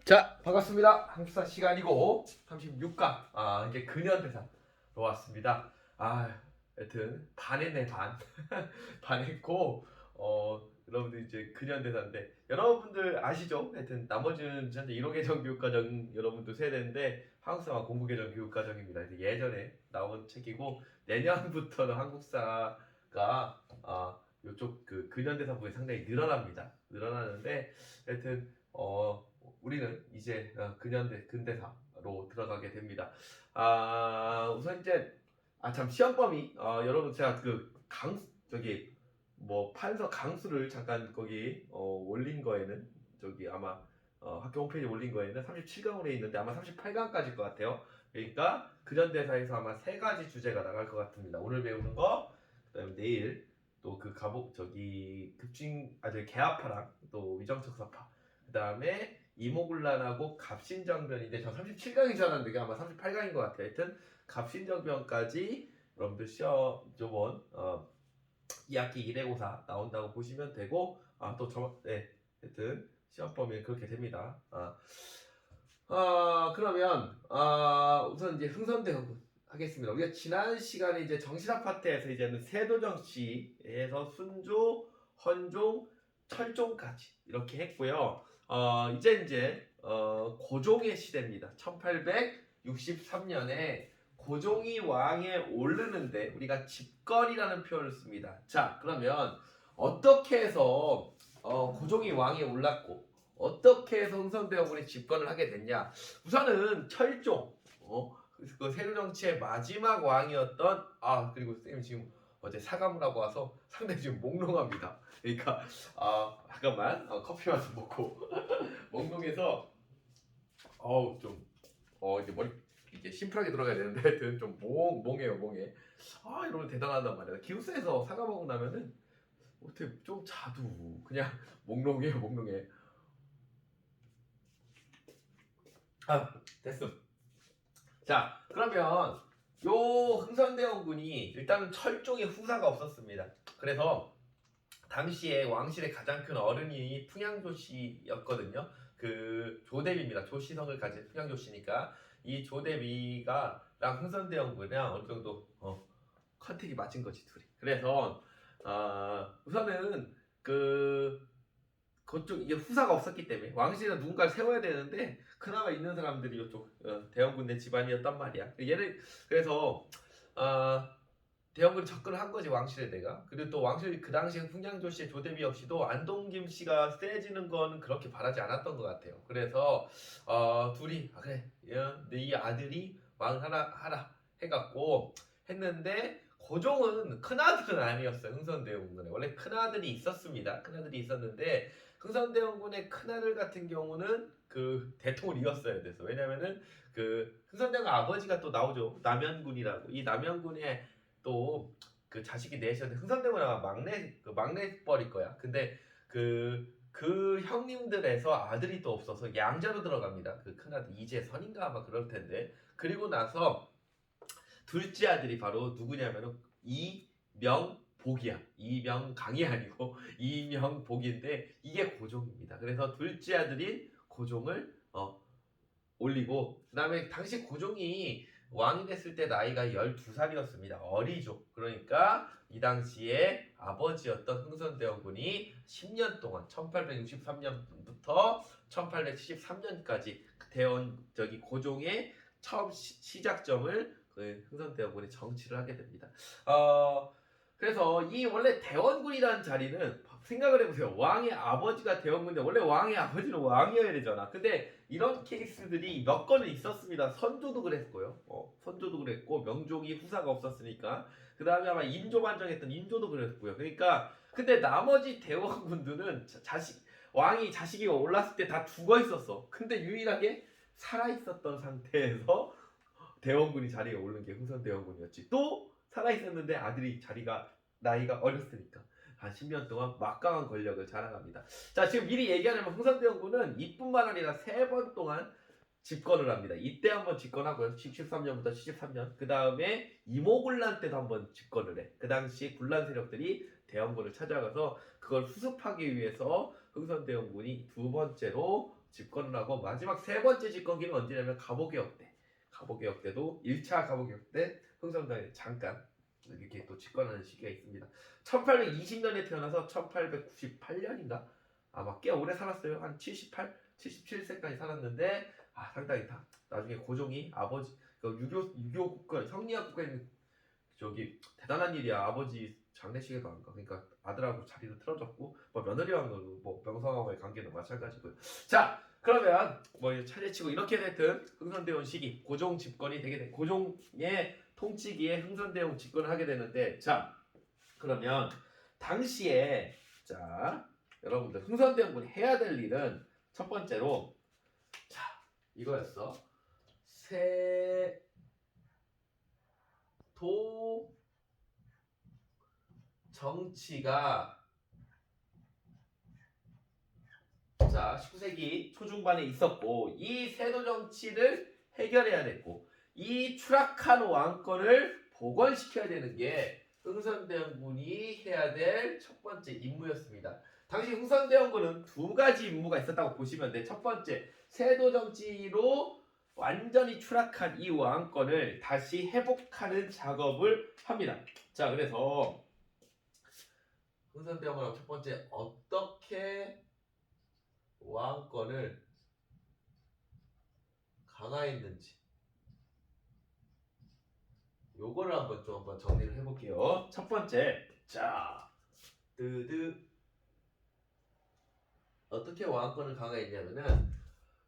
자, 반갑습니다. 한국사 시간이고 36강 이제 근현대사로 왔습니다. 여튼 반했네 반. 반했고 여러분들 이제 근현대사인데 여러분들 아시죠? 하여튼 나머지는 현재 1호 개정 교육과정 여러분도 세대인데 한국사와 공부 개정 교육과정입니다. 이제 예전에 나온 책이고 내년부터는 한국사가 요쪽 그 근현대사 부분이 상당히 늘어납니다. 늘어나는데 하여튼 우리는 이제 근대사로 들어가게 됩니다. 우선 이제 참 시험 범위 여러분 제가 저기 뭐 판서 강수를 잠깐 거기 올린 거에는 저기 아마 학교 홈페이지에 올린 거에는 37강으로 있는데 아마 38강까지일 것 같아요. 그러니까 근현대사에서 아마 세 가지 주제가 나갈 것 같습니다. 오늘 배우는 거, 그다음에 내일 또 그 가복 저기 개화파랑 또 위정척사파, 그다음에 이모군란하고 갑신정변인데 저 37강인 줄 알았는데 이게 아마 38강인 것 같아요. 하여튼 갑신정변까지 여러분들 시험 저번 2학기 1회고사 나온다고 보시면 되고 하여튼 시험 범위 그렇게 됩니다. 그러면 우선 이제 흥선대원군 하겠습니다. 우리가 지난 시간에 이제 정신학 파트에서 이제는 세도정치에서 순조, 헌종, 철종까지 이렇게 했고요. 이제 고종의 시대입니다. 1863년에 고종이 왕에 오르는데 우리가 집권이라는 표현을 씁니다. 자, 그러면 어떻게 해서 고종이 왕에 올랐고 어떻게 해서 흥선대원군이 집권을 하게 됐냐? 우선은 철종, 그 세조정치의 마지막 왕이었던 그리고 선생님 지금 어제 사감을 하고 와서 상당히 지금 몽롱합니다. 그러니까 잠깐만 커피만 좀 먹고 몽롱해서 이제 머리 이제 심플하게 들어가야 되는데 하여튼 좀 몽해요 몽해. 여러분 대단하단 말이야. 기숙사에서 사과 먹고 나면은 어떻게 좀 자도 그냥 몽롱해요 몽롱해. 됐음. 자, 그러면 요 흥선대원군이 일단은 철종의 후사가 없었습니다. 그래서 당시에 왕실의 가장 큰 어른이 풍양조씨였거든요. 그 조대비입니다. 조씨성을 가진 풍양조씨니까 이 조대비가랑 흥선대원군이랑 어느 정도 컨택이 맞은 거지 둘이. 그래서 우선은 그쪽 이게 후사가 없었기 때문에 왕실은 누군가를 세워야 되는데 그나마 있는 사람들이 이쪽 대원군의 집안이었단 말이야. 그래서 대원군이 접근을 한 거지 왕실에 내가. 그리고 또 왕실 그 당시에 흥양조 씨의 조대비 역시도 안동김 씨가 세지는 거는 그렇게 바라지 않았던 것 같아요. 그래서 둘이 그래 네 아들이 왕 하라 해갖고 했는데 고종은 큰아들은 아니었어요. 흥선대원군에 원래 큰아들이 있었습니다. 큰아들이 있었는데 흥선대원군의 큰아들 같은 경우는 그 대통을 이었어야 돼서 왜냐면은 그 흥선대원군 아버지가 또 나오죠. 남현군이라고. 이 남현군의 또 그 자식이 넷이었는데 흥선대원은 아마 막내뻘일 거야. 근데 그 형님들에서 아들이 또 없어서 양자로 들어갑니다. 그 큰아들 이재선인가 아마 그럴 텐데. 그리고 나서 둘째 아들이 바로 누구냐면은 이명복이야. 이명강이 아니고 이명복인데 이게 고종입니다. 그래서 둘째 아들인 고종을 올리고 그다음에 당시 고종이 왕이 됐을 때 나이가 12살이었습니다. 어리죠. 그러니까 이 당시에 아버지였던 흥선대원군이 10년 동안 1863년부터 1873년까지 고종의 처음 시작점을 그 흥선대원군이 정치를 하게 됩니다. 그래서 이 원래 대원군이라는 자리는 생각을 해보세요. 왕의 아버지가 대원군인데 원래 왕의 아버지는 왕이어야 되잖아. 근데 이런 케이스들이 몇 건은 있었습니다. 선조도 그랬고요. 선조도 그랬고 명종이 후사가 없었으니까. 그 다음에 아마 인조 반정했던 인조도 그랬고요. 그러니까 근데 나머지 대원군들은 왕이 자식이 올랐을 때 다 죽어 있었어. 근데 유일하게 살아 있었던 상태에서 대원군이 자리에 오른 게 흥선대원군이었지. 또 살아있었는데 아들이 나이가 어렸으니까 한 10년 동안 막강한 권력을 자랑합니다. 자, 지금 미리 얘기하자면 흥선대원군은 이뿐만 아니라 3번 동안 집권을 합니다. 이때 한번 집권하고요. 73년부터 73년. 그 다음에 이모군란 때도 한번 집권을 해. 그 당시 군란 세력들이 대원군을 찾아가서 그걸 수습하기 위해서 흥선대원군이 두 번째로 집권을 하고 마지막 세 번째 집권기는 언제냐면 갑오개혁 때. 갑오개혁 때도 1차 갑오개혁 때 흥선대원이 잠깐 이렇게 또 집권하는 시기가 있습니다. 1820년에 태어나서 1898년인가 아마 꽤 오래 살았어요. 한 78, 77세까지 살았는데 상당히 다 나중에 고종이 아버지 유교 국가 성리학 국가에 있는 저기 대단한 일이야. 아버지 장례식에도 안 가. 그러니까 아들하고 자리도 틀어졌고 뭐 며느리하고 뭐 명성황후의 관계도 마찬가지고요. 자 그러면 뭐 차례치고 이렇게 됐든 흥선대원 시기 고종 집권이 되게 돼. 고종의 통치기에 흥선대원 집권을 하게 되는데 자 그러면 당시에 자 여러분들 흥선대원군이 해야 될 일은 첫 번째로 자 이거였어. 세도 정치가 자 19세기 초중반에 있었고 이 세도 정치를 해결해야 됐고 이 추락한 왕권을 복원시켜야 되는 게 흥선대원군이 해야 될 첫 번째 임무였습니다. 당시 흥선대원군은 두 가지 임무가 있었다고 보시면 돼. 첫 번째 세도 정치로 완전히 추락한 이 왕권을 다시 회복하는 작업을 합니다. 자 그래서 흥선대원군은 첫 번째 어떻게 왕권을 강화했는지 요거를 한번 정리를 해볼게요. 첫 번째 자 어떻게 왕권을 강화했냐면은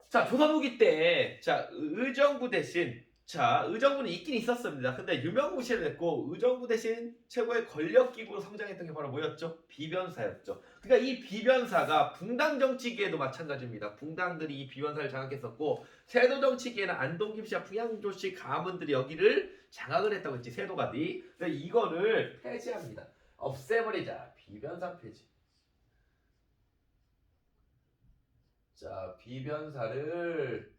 자 조선 후기 때 자 의정부 대신 자 의정부는 있긴 있었습니다. 근데 유명무실했고 의정부 대신 최고의 권력기구로 성장했던 게 바로 뭐였죠? 비변사였죠. 그러니까 이 비변사가 붕당 정치기에도 마찬가지입니다. 붕당들이 이 비변사를 장악했었고 세도 정치기에는 안동 김씨와 풍양조씨 가문들이 여기를 장악을 했다고 했지. 세도가들이. 그래서 이거를 폐지합니다. 없애버리자. 비변사 폐지. 자 비변사를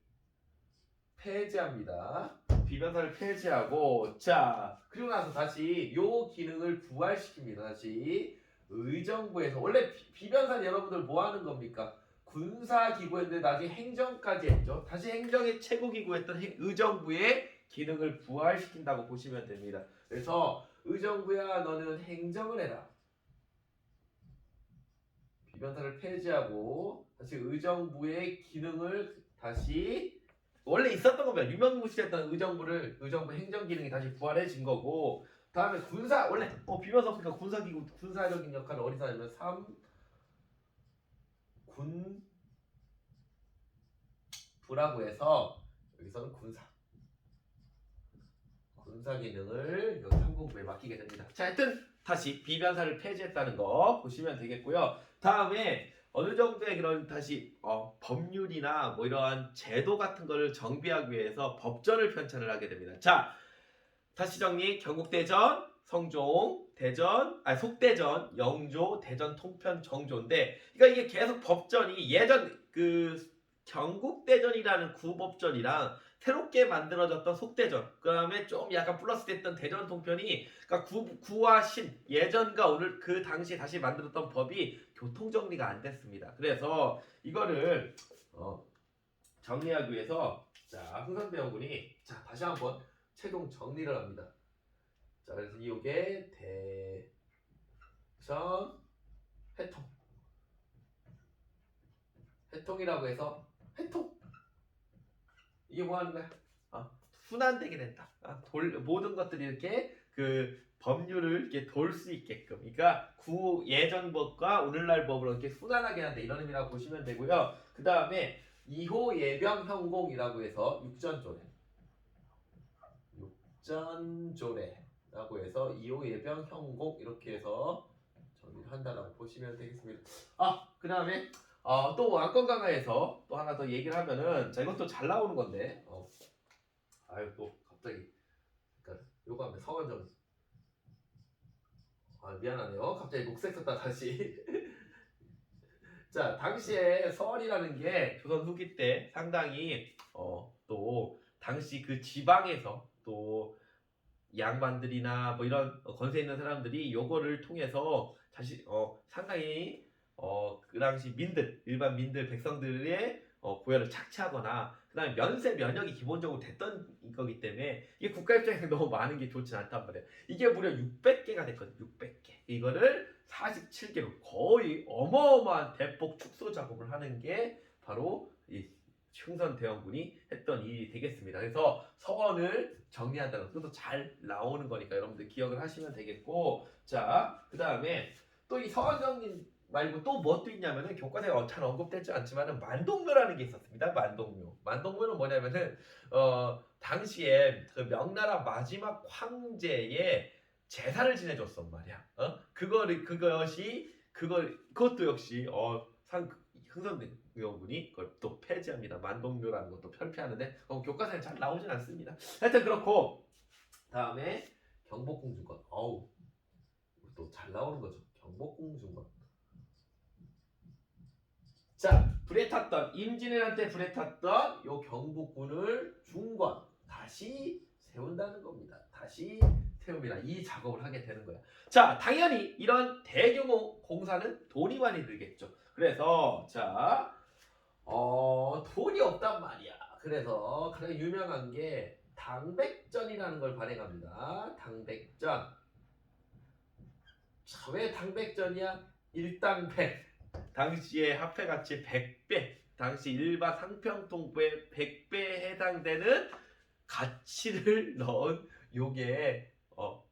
폐지합니다. 비변사를 폐지하고 자 그리고 나서 다시 요 기능을 부활시킵니다. 다시 의정부에서 원래 비변사는 여러분들 뭐 하는 겁니까? 군사기구였는데 나중에 행정까지 했죠. 다시 행정의 최고기구였던 의정부의 기능을 부활시킨다고 보시면 됩니다. 그래서 의정부야 너는 행정을 해라. 비변사를 폐지하고 다시 의정부의 기능을 다시 원래 있었던 겁니다. 유명무실했던 의정부 행정기능이 다시 부활해진 거고 다음에 군사 원래 비변사 없으니까 군사기구 군사적인 역할을 어디서 하냐면 3군부라고 해서 여기서는 군사 기능을 여기 3군부에 맡기게 됩니다. 자 하여튼 다시 비변사를 폐지했다는 거 보시면 되겠고요. 다음에 어느 정도의 그런 다시 법률이나 뭐 이러한 제도 같은 거를 정비하기 위해서 법전을 편찬을 하게 됩니다. 자 다시 정리 경국대전 성종 대전 속대전 영조 대전 통편 정조인데 그러니까 이게 계속 법전이 예전 그 경국대전이라는 구법전이랑 새롭게 만들어졌던 속대전 그 다음에 좀 약간 플러스 됐던 대전 통편이 그러니까 구와 신 예전과 오늘 그 당시에 다시 만들었던 법이 교통정리가 안 됐습니다. 그래서 이거를 정리하기 위해서 자 흥선대원군이 자 다시 한번 최종 정리를 합니다. 자 그래서 이게 대전 해통이라고 해서 해통 이게 뭐 하는 거야? 순환되게 된다. 모든 것들이 이렇게 그 법률을 이렇게 돌 수 있게끔. 그러니까 예전 법과 오늘날 법을 이렇게 순환하게 한다. 이런 의미라고 보시면 되고요. 그 다음에 2호 예병 현공이라고 해서 육전조례라고 해서 2호 예병 현공 이렇게 해서 정리를 한다라고 보시면 되겠습니다. 그 다음에 또 왕권 강화에서 또 하나 더 얘기를 하면은 자 이것도 잘 나오는 건데 또 갑자기 그러니까 요거 하면 서원정 미안하네요. 갑자기 녹색 썼다 다시 자 당시에 서원이라는 게 조선 후기 때 상당히 또 당시 그 지방에서 또 양반들이나 뭐 이런 권세 있는 사람들이 요거를 통해서 다시 상당히 그 당시 일반 민들 백성들의 고열을 착취하거나 그다음에 면세 면역이 기본적으로 됐던 거기 때문에 이게 국가 입장에서 너무 많은 게 좋지 않단 말이에요. 이게 무려 600개가 됐거든. 600개. 이거를 47개로 거의 어마어마한 대폭 축소 작업을 하는 게 바로 이 흥선 대원군이 했던 일이 되겠습니다. 그래서 서원을 정리한다는 것도 잘 나오는 거니까 여러분들 기억을 하시면 되겠고, 자, 그 다음에 또 이 서원 정리 말고 또 뭐 또 있냐면은 교과서에 잘 언급되지 않지만은 만동묘라는 게 있었습니다. 만동묘. 만동묘는 뭐냐면은 당시에 그 명나라 마지막 황제의 제사를 지내줬단 말이야. 그것도 역시 흥선대원군이 그걸 또 폐지합니다. 만동묘라는 것도 편폐하는데 교과서에 잘 나오진 않습니다. 하여튼 그렇고 다음에 경복궁중건. 어우 또 잘 나오는 거죠. 경복궁중건. 자, 불에 탔던 임진왜란 불에 탔던 요 경복궁을 중건 다시 세운다는 겁니다. 다시 세웁니다. 이 작업을 하게 되는 거야. 자, 당연히 이런 대규모 공사는 돈이 많이 들겠죠. 그래서 자, 돈이 없단 말이야. 그래서 가장 유명한 게 당백전이라는 걸 발행합니다. 당백전. 자, 왜 당백전이야? 일당백. 당시에 화폐 가치 100배, 당시 일반 상평통보의 100배에 해당되는 가치를 넣은 요게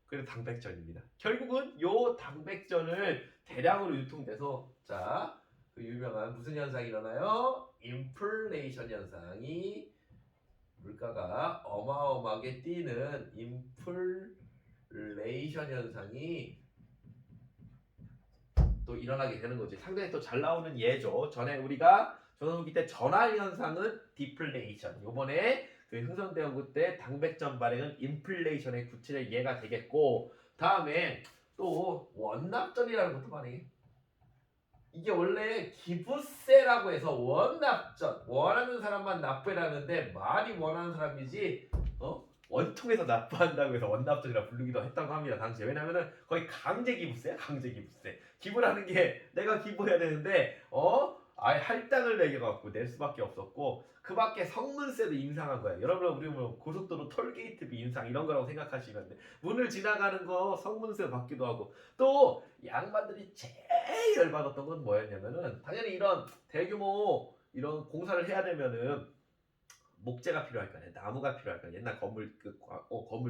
그래서 당백전입니다. 결국은 요 당백전을 대량으로 유통돼서 자, 그 유명한 무슨 현상이 일어나요? 인플레이션 현상이 물가가 어마어마하게 뛰는 인플레이션 현상이 또 일어나게 되는 거지. 상당히 또 잘 나오는 예죠. 전에 우리가 조선후기 때 전환 현상은 디플레이션. 요번에 그 흥선대원군 때 당백전 발행은 인플레이션의 구체적 예가 되겠고, 다음에 또 원납전이라는 것도 발행해. 이게 원래 기부세라고 해서 원납전, 원하는 사람만 납부해라는데 말이 원하는 사람이지 원통에서 납부한다고 해서 원납전이라 부르기도 했다고 합니다. 당시에. 왜냐면은 거의 강제 기부세야. 강제 기부세. 기부라는 게 내가 기부해야 되는데 아예 할당을 내게 갖고 낼 수밖에 없었고, 그 밖에 성문세도 인상한 거야. 여러분 우리 뭐 고속도로 톨게이트비 인상 이런 거라고 생각하시면 돼. 문을 지나가는 거 성문세 받기도 하고, 또 양반들이 제일 열받았던 건 뭐였냐면은 당연히 이런 대규모 이런 공사를 해야 되면은 목재가 필요할 거 아니야. 나무가 필요할 거 아니야. 옛날 건물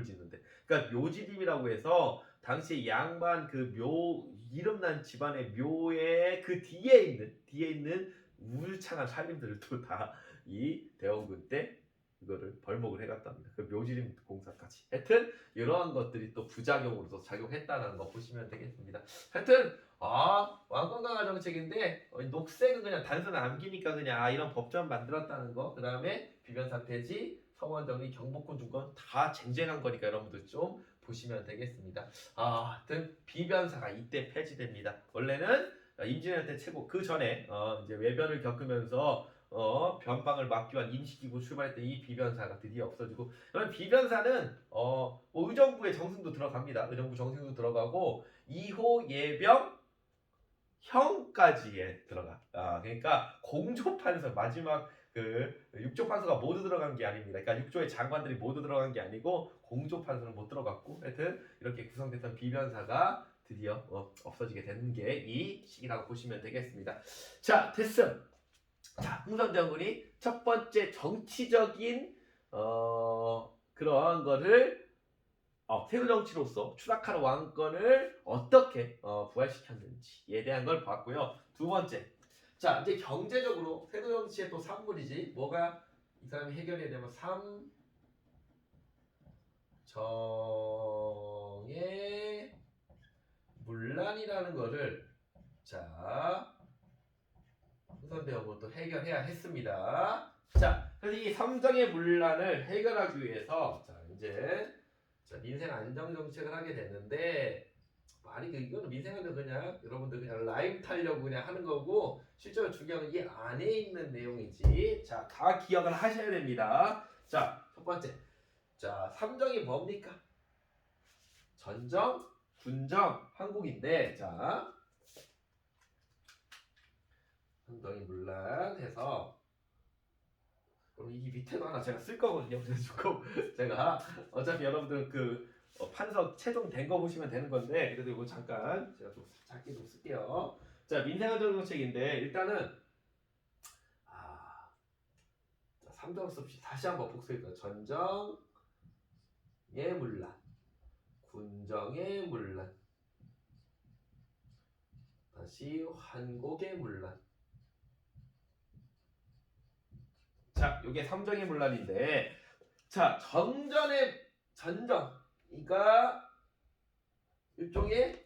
짓는데. 그러니까 묘지림이라고 해서 당시 양반 그 묘 이름난 집안의 묘의 그 뒤에 있는 울창한 살림들을 또 다 이 대원군 때 이거를 벌목을 해갔답니다. 그 묘지림 공사까지. 하여튼 이러한 것들이 또 부작용으로서 작용했다는 거 보시면 되겠습니다. 하여튼 왕권강화 정책인데 녹색은 그냥 단순 암기니까 그냥 이런 법전 만들었다는 거. 그 다음에 비변사 폐지, 성원정리, 경복궁 중건 다 쟁쟁한 거니까 여러분들 좀 보시면 되겠습니다. 하여튼 비변사가 이때 폐지됩니다. 원래는 임진왜란 때 최고, 그 전에 이제 외변을 겪으면서 변방을 막기 위한 임시기구 출발했던 이 비변사가 드디어 없어지고, 그럼 비변사는 뭐 의정부의 정승도 들어갑니다. 의정부 정승도 들어가고 2호 예병 형까지에 들어가. 그러니까 공조판서 마지막 그 육조판서가 모두 들어간 게 아닙니다. 그러니까 육조의 장관들이 모두 들어간 게 아니고 공조판서는 못 들어갔고, 하여튼 이렇게 구성됐던 비변사가 드디어 없어지게 되는 게 이 시기라고 보시면 되겠습니다. 자, 됐음. 자, 흥선대원군이 첫 번째 정치적인 그러한 거를 세조 정치로서 추락하는 왕권을 어떻게 부활시켰는지에 대한 걸 봤고요. 두 번째, 자 이제 경제적으로 세조 정치의 또 산물이지 뭐가 이 사람이 해결해야 되면 삼정의 문란이라는 거를 자 흥선대원군 또 해결해야 했습니다. 자, 그래서 이 삼정의 문란을 해결하기 위해서 자 이제 민생 안정 정책을 하게 됐는데, 이거는 민생안정 그냥 여러분들 그냥 라임 타려고 그냥 하는 거고, 실제로 중요한 건 이 안에 있는 내용이지. 자, 다 기억을 하셔야 됩니다. 자, 첫 번째, 자 삼정이 뭡니까? 전정, 군정, 항복인데, 자 삼정이 문란해서 그럼 이 밑에도 하나 제가 쓸 거거든요. 그래서 조금 제가 어차피 여러분들 그 판서 최종 된 거 보시면 되는 건데 그래도 이거 잠깐 제가 좀 작게 좀 쓸게요. 자, 민생안전정책인데 일단은 아, 자, 3점 씁시다. 다시 한번 복습해볼게요. 전정의 문란, 군정의 문란, 다시 환곡의 문란. 자, 이게 삼정의 문란인데, 자, 정전의 전정이가 일종의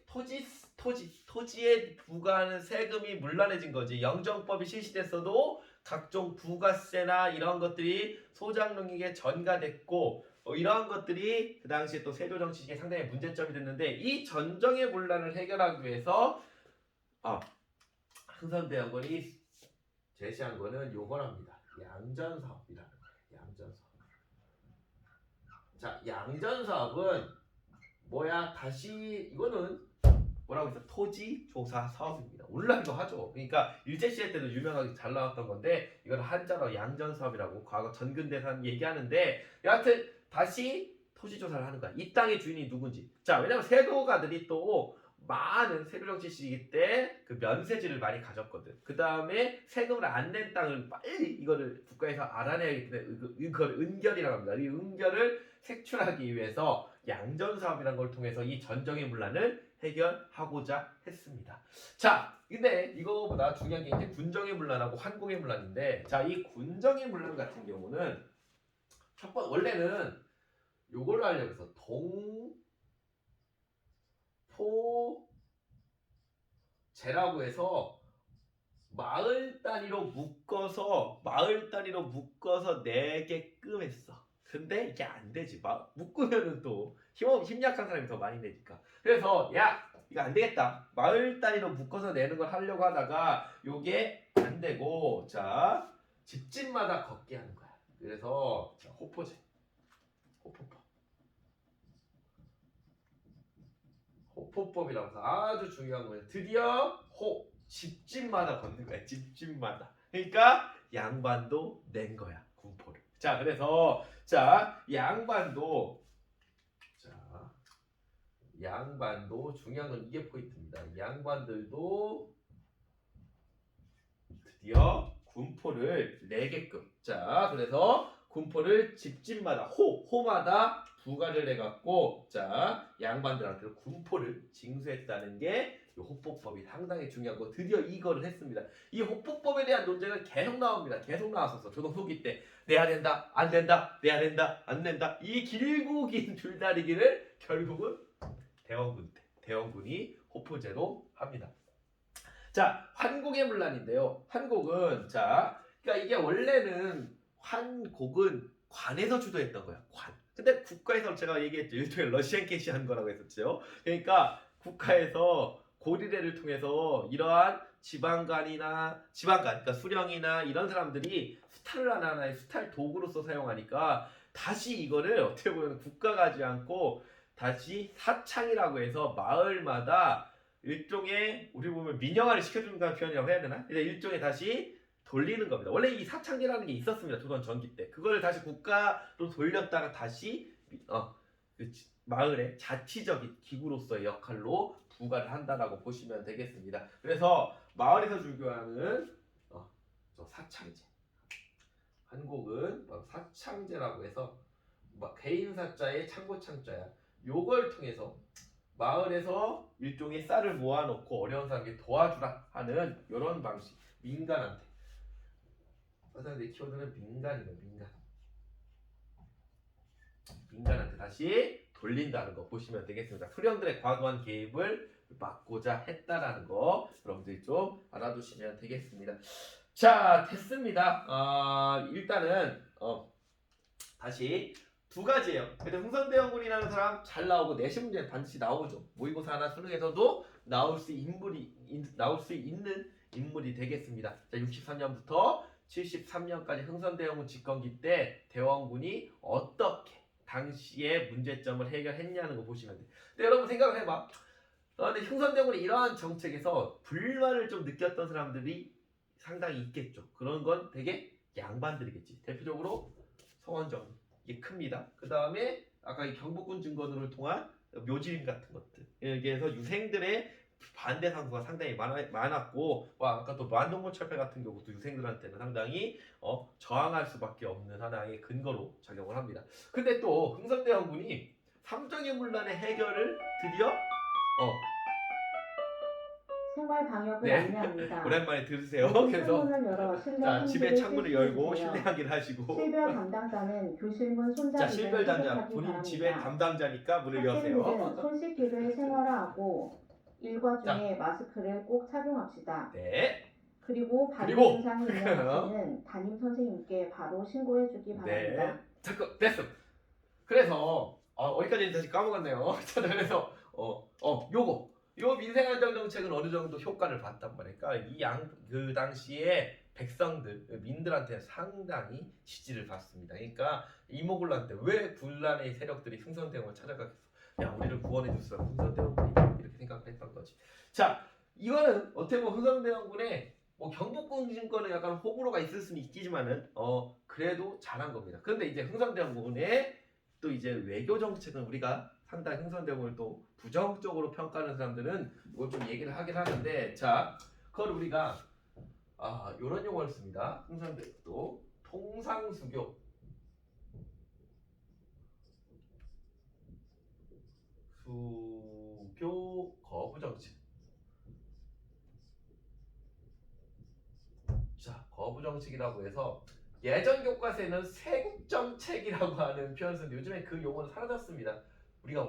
토지에 부과하는 세금이 문란해진 거지. 영정법이 실시됐어도 각종 부가세나 이런 것들이 소장농에게 전가됐고 이러한 것들이 그 당시에 또 세조 정치식에 상당히 문제점이 됐는데 이 전정의 문란을 해결하기 위해서 흥선대원군이 제시한 거는 요거랍니다. 양전사업이라는 거예요. 양전사업. 자, 양전사업은 뭐야? 다시 이거는 뭐라고 해서 토지조사 사업입니다. 오늘날도 하죠. 그러니까 일제시대 때도 유명하게 잘 나왔던 건데 이걸 한자로 양전사업이라고 과거 전근대산 얘기하는데 여하튼 다시 토지조사를 하는 거야. 이 땅의 주인이 누군지. 자, 왜냐면 세도가들이 또 많은 세조정치시기 때 그 면세지를 많이 가졌거든. 그 다음에 세금을 안 낸 땅을 빨리 이거를 국가에서 알아내야 되기 때문에 이걸 은결이라고 합니다. 이 은결을 색출하기 위해서 양전사업이라는 걸 통해서 이 전정의 문란을 해결하고자 했습니다. 자, 근데 이거보다 중요한 게 이제 군정의 문란하고 환공의 문란인데, 자, 이 군정의 문란 같은 경우는 첫 번째 원래는 요걸로 하려고 해서 동포제라고 해서 마을 단위로 묶어서 내게끔 했어. 근데 이게 안 되지. 묶으면은 또 힘약한 사람이 더 많이 내니까. 그래서 야, 이거 안 되겠다. 마을 단위로 묶어서 내는 걸 하려고 하다가 요게 안 되고, 자, 집집마다 걷게 하는 거야. 그래서 자, 호포법이라고 해서 아주 중요한 거예요. 드디어 집집마다 걷는 거야. 집집마다. 그러니까 양반도 낸 거야. 군포를. 자, 그래서 자, 양반도 중요한 건 이게 포인트입니다. 양반들도 드디어 군포를 내게끔. 자, 그래서 군포를 집집마다 호마다 부과를 해갖고 자, 양반들한테 군포를 징수했다는 게 호포법이 상당히 중요하고 드디어 이거를 했습니다. 이 호포법에 대한 논쟁은 계속 나옵니다. 계속 나왔었어. 조선 후기 때 내야 된다, 안 된다, 내야 된다, 안 된다. 이 길고 긴 줄다리기를 결국은 대원군이 호포제로 합니다. 자, 환곡의 문란인데요. 환곡은 자, 그러니까 이게 원래는 환곡은 관에서 주도했던 거야. 관. 근데 국가에서 제가 얘기했죠. 일종의 러시안 캐시 한 거라고 했었죠. 그러니까 국가에서 고리대를 통해서 이러한 지방간, 그러니까 수령이나 이런 사람들이 수탈을 하나의 수탈 도구로서 사용하니까 다시 이거를 어떻게 보면 국가가 하지 않고 다시 사창이라고 해서 마을마다 일종의 우리 보면 민영화를 시켜주는 표현이라고 해야 되나? 일종의 다시 돌리는 겁니다. 원래 이 사창제라는 게 있었습니다. 조선 전기 때. 그걸 다시 국가로 돌렸다가 다시 그 마을의 자치적인 기구로서의 역할로 부과를 한다라고 보시면 되겠습니다. 그래서 마을에서 주교하는 저 사창제. 한국은 사창제라고 해서 개인 사자의 창고 창자야. 요걸 통해서 마을에서 일종의 쌀을 모아놓고 어려운 사람에게 도와주라 하는 이런 방식. 민간한테. 내 키워드는 민간이다. 민간한테 다시 돌린다는 거 보시면 되겠습니다. 수령들의 과도한 개입을 막고자 했다라는 거 여러분들이 좀 알아두시면 되겠습니다. 자, 됐습니다. 일단은 다시 두 가지예요. 근데 흥선대원군이라는 사람 잘 나오고 내신 문제는 반드시 나오죠. 모의고사 하나 수능에서도 나올 수 있는 인물이 되겠습니다. 자, 63년부터 73년까지 흥선대원군 집권기 때 대원군이 어떻게 당시의 문제점을 해결했냐는 거 보시면 돼요. 근데 여러분 생각을 해봐. 근데 흥선대원군이 이러한 정책에서 불만을 좀 느꼈던 사람들이 상당히 있겠죠. 그런 건 되게 양반들이겠지. 대표적으로 성원정 이게 큽니다. 그 다음에 아까 이 경복궁 증거들을 통한 묘지림 같은 것들 여기에서 유생들의 반대 상수가 상당히 많았고 아까 또 만동문철폐 같은 경우도 유생들한테는 상당히 저항할 수밖에 없는 하나의 근거로 작용을 합니다. 근데 또 흥선대원군이 삼정의 문란의 해결을 드디어 생활 방역을 네. 안내합니다. 오랜만에 들으세요. 그래서 창문을 열어 실내 자, 집에 창문을 열고 실시해주세요. 실내 환기를 하시고 실별 담당자는 교실문 자, 손잡이를 실별 담당 회복하기 본인 바랍니다. 집의 담당자니까 문을 학생들은 여세요. 손 씻기를 생활화하고 일과 중에 마스크를 꼭 착용합시다. 네. 그리고 발열 그리고 증상이 있는 학생은 담임 선생님께 바로 신고해주기 바랍니다. 네. 잠깐 됐어. 그래서 어디까지 다시 까먹었네요. 자, 그래서 요 민생안정 정책은 어느 정도 효과를 봤단 말이니까 그 당시에 백성들 민들한테 상당히 지지를 받습니다. 그러니까 이모군란 때 왜 군란의 세력들이 흥선대원을 찾아가겠어? 야, 우리를 구원해 줬어. 흥선대원군이 이렇게 생각했던 거지. 자, 이거는 어떻게 보면 흥선대원군의 경복궁 증권은 약간 호불호가 있을 수는 있지만은 그래도 잘한 겁니다. 그런데 이제 흥선대원군의 또 이제 외교 정책은 우리가 상당히 흥선대원군을 또 부정적으로 평가하는 사람들은 이걸 좀 얘기를 하긴 하는데 자, 그걸 우리가 이런 용어를 씁니다. 흥선대원도 통상수교 수교 거부 정책. 자, 거부 정책이라고 해서 예전 교과서에는 세국 정책이라고 하는 표현을 쓰는데 요즘에 그 용어는 사라졌습니다. 우리가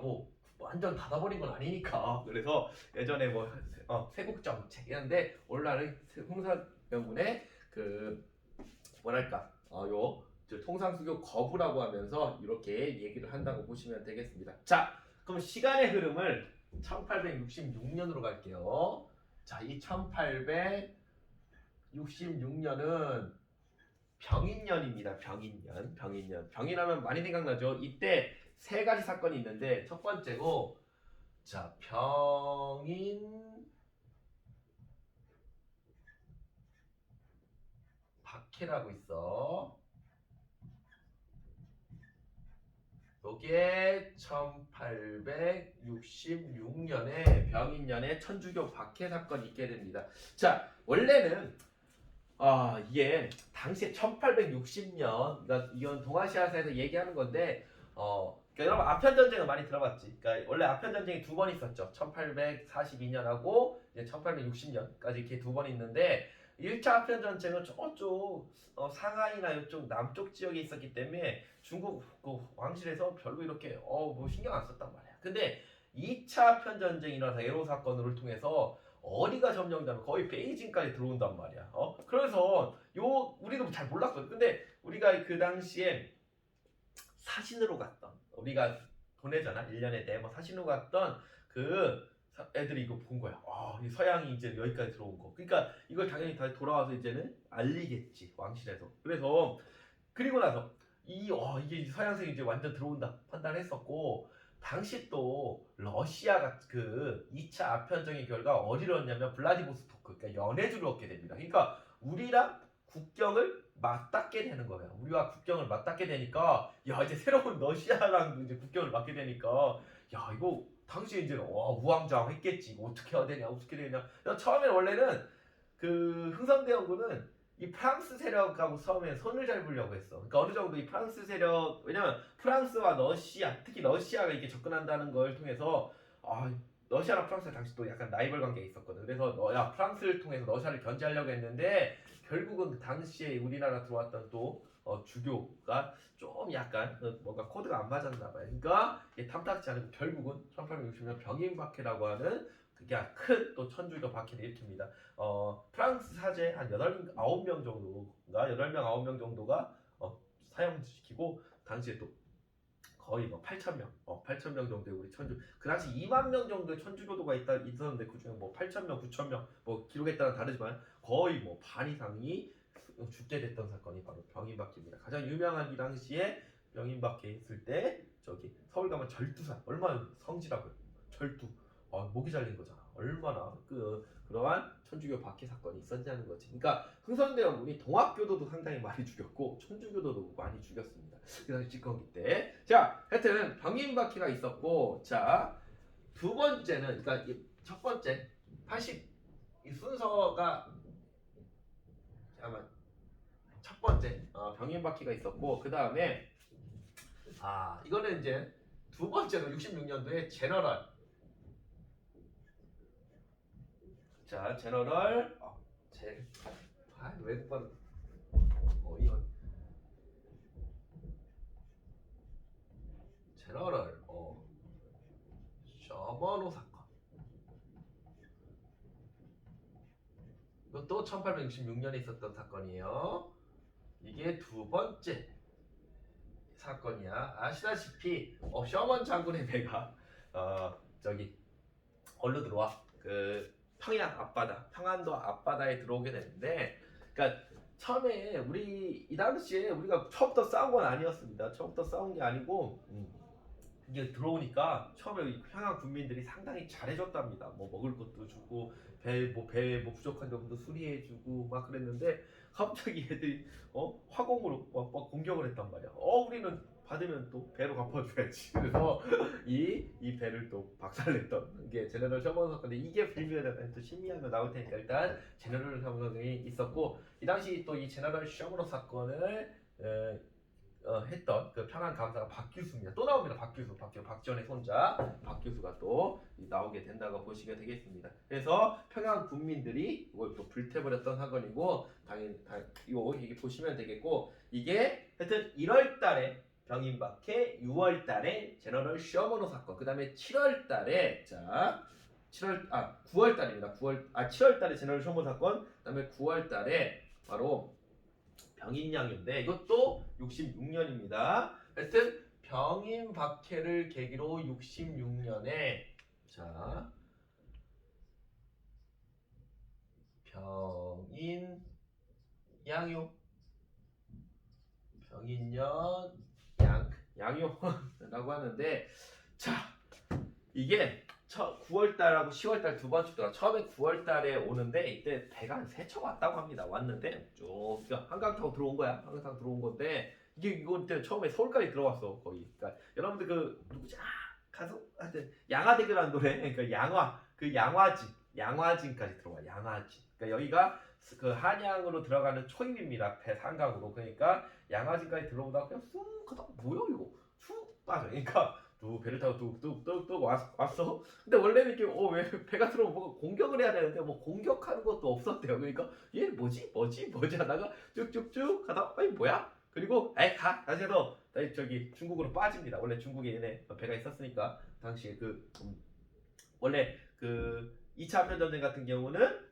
완전 닫아버린 건 아니니까. 그래서 예전에 세국 정책이었는데 오늘날은 흥선대원군의 그 뭐랄까 통상수교 거부라고 하면서 이렇게 얘기를 한다고 보시면 되겠습니다. 자, 그럼 시간의 흐름을 1866년으로 갈게요. 자, 이 1866년은 병인년입니다. 병인하면 많이 생각나죠. 이때 세 가지 사건이 있는데 첫 번째고 자, 병인 박해라고 있어. 요게 1866년에 병인년에 천주교 박해 사건이 있게 됩니다. 자, 원래는 이게 당시에 1860년 그러니까 이건 동아시아사에서 얘기하는 건데 그러니까 여러분 아편 전쟁은 많이 들어봤지. 그러니까 원래 아편 전쟁이 두 번 있었죠. 1842년하고 이제 1860년까지 이렇게 두 번 있는데 1차 아편 전쟁은 저쪽 상하이나 이쪽 남쪽 지역에 있었기 때문에 중국 그 왕실에서 별로 이렇게 신경 안 썼단 말이야. 근데 2차 아편 전쟁이 일어나서 에로 사건을 통해서 어디가 점령되면 거의 베이징까지 들어온단 말이야. 그래서 우리도 잘 몰랐거든. 근데 우리가 그 당시에 사신으로 갔던 우리가 보내잖아. 1년에 4번 사신으로 갔던 그 애들이 이거 본 거야. 이 서양이 이제 여기까지 들어온 거. 그러니까 이걸 당연히 다시 돌아와서 이제는 알리겠지 왕실에서. 그래서 그리고 나서 이게 서양색이 이제 완전 들어온다 판단했었고 당시 또 러시아가 그 2차 아편전의 결과 어디로 왔냐면 블라디보스토크 그러니까 연해주를 얻게 됩니다. 그러니까 우리랑 국경을 맞닿게 되는 거예요. 우리와 국경을 맞닿게 되니까 이제 새로운 러시아랑 이제 국경을 맞게 되니까 이거 당시에 이제 우왕좌왕했겠지. 이거 어떻게 해야 되냐. 처음에 원래는 그 흥선대원군은 이 프랑스 세력하고 처음에 손을 잡으려고 했어. 그러니까 어느 정도 이 프랑스 세력 왜냐면 프랑스와 러시아 특히 러시아가 이게 접근한다는 걸 통해서 러시아랑 프랑스가 당시 또 약간 라이벌 관계가 있었거든. 그래서 프랑스를 통해서 러시아를 견제하려고 했는데 결국은 그 당시에 우리나라 들어왔던 또 주교가 좀 약간 뭔가 코드가 안 맞았나 봐요. 그러니까 탐탁지 않은 결국은 1860년 병인박해라고 하는 그게 큰 또 천주교 박해를 일으킵니다. 프랑스 사제 한 8명, 9명 정도가 8명, 9명 정도가 사형시키고 당시에 또 거의 8,000명, 8,000명 정도의 우리 그 당시 2만 명 정도의 천주교도가 있었는데 그중에 8,000명, 9,000명 기록에 따라 다르지만 거의 반 이상이 죽게 됐던 사건이 바로 병인박해입니다. 가장 유명한 이 당시에 병인박해 했을 때 저기 서울 가면 절두산 얼마나 성지라고요. 절두 목이 잘린 거잖아. 얼마나 그러한 천주교 박해 사건이 있었냐는 거지. 그러니까 흥선대원군이 동학교도도 상당히 많이 죽였고 천주교도도 많이 죽였습니다. 그 당시 집권기 때. 자, 하여튼 병인 박해가 있었고, 자, 두 번째는, 그러니까 첫 번째 80 이 순서가 아마 첫 번째 병인 박해가 있었고, 그 다음에 이거는 이제 두 번째로 66년도에 제너럴. 자, 제너럴 외국발 이거 제너럴 셔먼호 사건. 이것도 1866년에 있었던 사건이에요. 이게 두 번째 사건이야. 아시다시피 셔먼 장군의 배가 저기 어디로 들어와? 그 평양 앞바다, 평안도 앞바다에 들어오게 되는데, 그러니까 처음에 우리 이 당시에 우리가 처음부터 싸운 건 아니었습니다. 처음부터 싸운 게 아니고 이게 들어오니까 처음에 평양 군민들이 상당히 잘해줬답니다. 뭐 먹을 것도 주고 배에 뭐 부족한 점도 수리해주고 막 그랬는데, 갑자기 애들이 화공으로 막 공격을 했단 말이야. 우리는 받으면 또 배로 갚아줘야지. 그래서 이 배를 또 박살냈던 게 제너럴 셔먼 사건인데, 이게 불미에 대한 또 심리하면 나올 테니까 일단 제너럴 셔먼 사건이 있었고, 이 당시 또 이 제너럴 셔먼 사건을 했던 그 평안 감사가 박규수입니다. 또 나옵니다. 박지원의 손자 박규수가 또 나오게 된다고 보시게 되겠습니다. 그래서 평양 군민들이 이걸 또 불태버렸던 사건이고, 당연히 이게 보시면 되겠고, 이게 하여튼 1월달에 병인박해, 6월달에 제너럴 셔먼호 사건, 그 다음에 7월달에 9월달입니다. 7월달에 제너럴 셔먼 사건, 그 다음에 9월달에 바로 병인양요인데, 이것도 66년입니다. 하여튼 병인 박해를 계기로 66년에 양요라고 하는데, 자, 이게 9월달하고 10월달 두 번 축도가 처음에 9월달에 오는데, 이때 배가 한 3척 왔다고 합니다. 왔는데 쭉 한강 타고 들어온 거야. 한강 타고 들어온 건데, 이거 때 처음에 서울까지 들어왔어 거의. 그러니까 여러분들 그 누구지? 가수 하여튼 양화대교라는 노래. 그러니까 양화진까지 들어와. 양화진. 그러니까 여기가 그 한양으로 들어가는 초입입니다. 배 한강으로. 그러니까 양화진까지 들어오다가 그냥 쑥 하다 뭐야 이거 쑥 빠져. 그러니까 배를 타고 뚝뚝뚝뚝 왔어. 근데 원래는 이렇게 왜 배가 들어오면 뭔가 공격을 해야 되는데 뭐 공격하는 것도 없었대요. 그러니까 얘 뭐지 하다가 쭉쭉쭉 가다 뭐야? 그리고 다시 해서 저기 중국으로 빠집니다. 원래 중국에 얘네 배가 있었으니까 당시에 원래 그 2차 한편전쟁 같은 경우는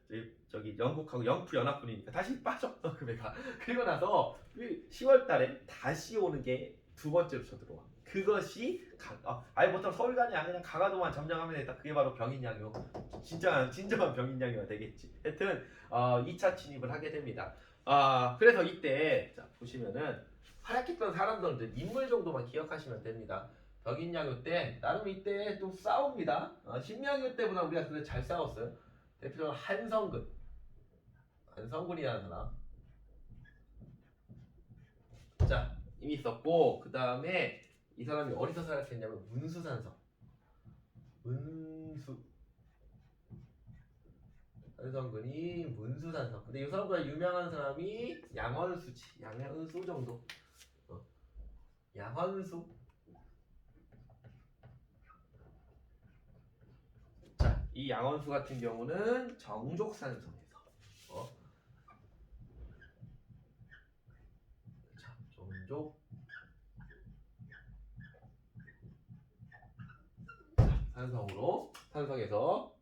저기 영국하고 영프 연합군이니까 다시 빠져 그 배가. 그리고 나서 10월달에 다시 오는 게 두 번째로 쳐들어와. 그것이 보통 서울간이 아니라 강화도만 점령하면 되겠다. 그게 바로 병인양요. 진정한 병인양요가 되겠지. 하여튼 2차 침입을 하게 됩니다. 그래서 이때 보시면은 활약했던 사람들은 인물 정도만 기억하시면 됩니다. 병인양요 때 나름 이때 좀 싸웁니다. 신명요 때보다 우리가 근데 잘 싸웠어요. 대표적으로 한성군이라는 사람. 이미 있었고, 그 다음에 이 사람이 어디서 활약했냐면 문수산성. 한성근이 문수산성. 근데 이 사람보다 유명한 사람이 양원수지. 양원수 정도. 양원수. 이 양원수 같은 경우는 정족산성에서 정족 산성에서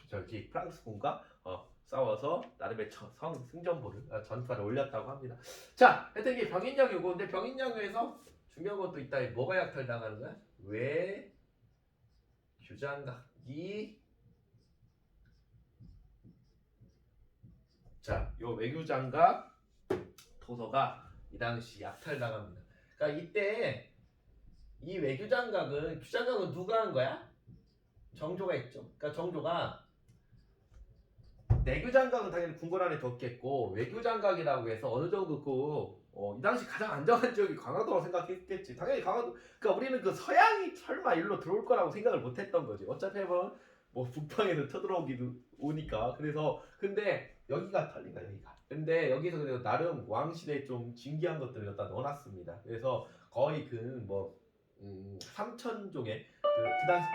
저기 프랑스군과 싸워서 나름의 승전보를 전투를 올렸다고 합니다. 자, 하여튼 이게 병인양요고, 근데 병인양요에서 중요한 것도 있다. 뭐가 약탈당하는 거야? 외규장각이. 요 외교장각 도서가 이 당시 약탈당합니다. 그러니까 이때 이 규장각은 누가 한 거야? 정조가 있죠. 그러니까 정조가 내교장각은 당연히 궁궐 안에 뒀겠고 외교장각이라고 해서 어느 정도 이 당시 가장 안정한 지역이 강화도라고 생각했겠지. 당연히 강화도. 그러니까 우리는 그 서양이 설마 일로 들어올 거라고 생각을 못했던 거지. 어차피 뭐 북방에서 쳐들어오기도 오니까. 그래서 근데 여기가 털린가 여기가. 근데 여기서 그래도 나름 왕실에 좀 진귀한 것들을 갖다 넣어놨습니다. 그래서 거의 그 3,000종의 그 당시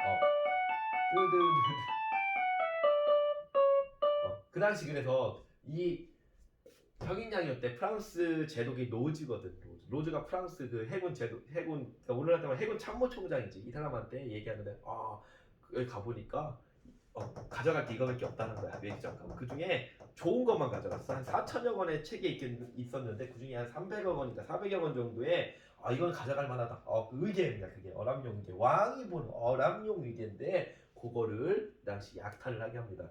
그 당시 그래서 이 벽인양이었 때 프랑스 제독이 로즈거든. 로즈가 프랑스 그 해군 그러니까 오늘날 때만 해군 참모총장이지. 이 사람한테 얘기하는데 여기 가보니까 가져갈 게 이거밖에 없다는 거야. 외교장관. 그 중에 좋은 것만 가져갔어. 한 4천여 권의 책이 있었는데 그 중에 한 300여 권인가 400여 권 정도에 이건 가져갈 만하다. 그 의제입니다. 그게 어람용 의제. 왕이 보는 어람용 의제인데 그거를 그 당시 약탈을 하게 합니다.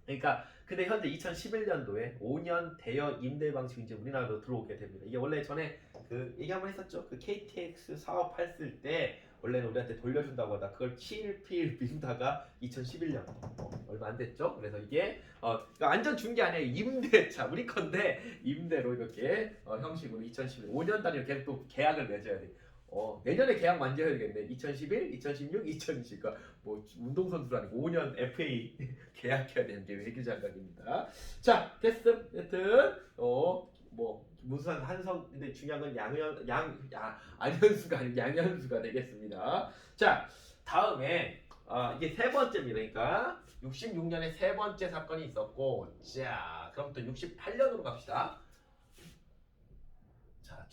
그러니까 근데 현재 2011년도에 5년 대여 임대 방식이 이제 우리나라로 들어오게 됩니다. 이게 원래 전에 그 얘기 한번 했었죠. 그 KTX 사업했을 때 원래는 우리한테 돌려준다고 하다 그걸 칠필 미루다가 2011년 얼마 안 됐죠. 그래서 이게 그러니까 완전 준 게 아니에요. 임대차 우리 건데 임대로 이렇게 형식으로 2011 5년 단위로 계속 또 계약을 맺어야 돼. 내년에 계약 만져야겠네. 2011, 2016, 2020. 그러니까 뭐 운동선수도 아니고 5년 FA 계약해야 되는 게 외교장각입니다. 자, 됐음. 여튼 뭐 무슨 한성 근데 중요한 건 안현수가 아니고 양현수가 되겠습니다. 자, 다음에 이게 세 번째입니다. 그러니까 66년에 세 번째 사건이 있었고, 자, 그럼 또 68년으로 갑시다. 자,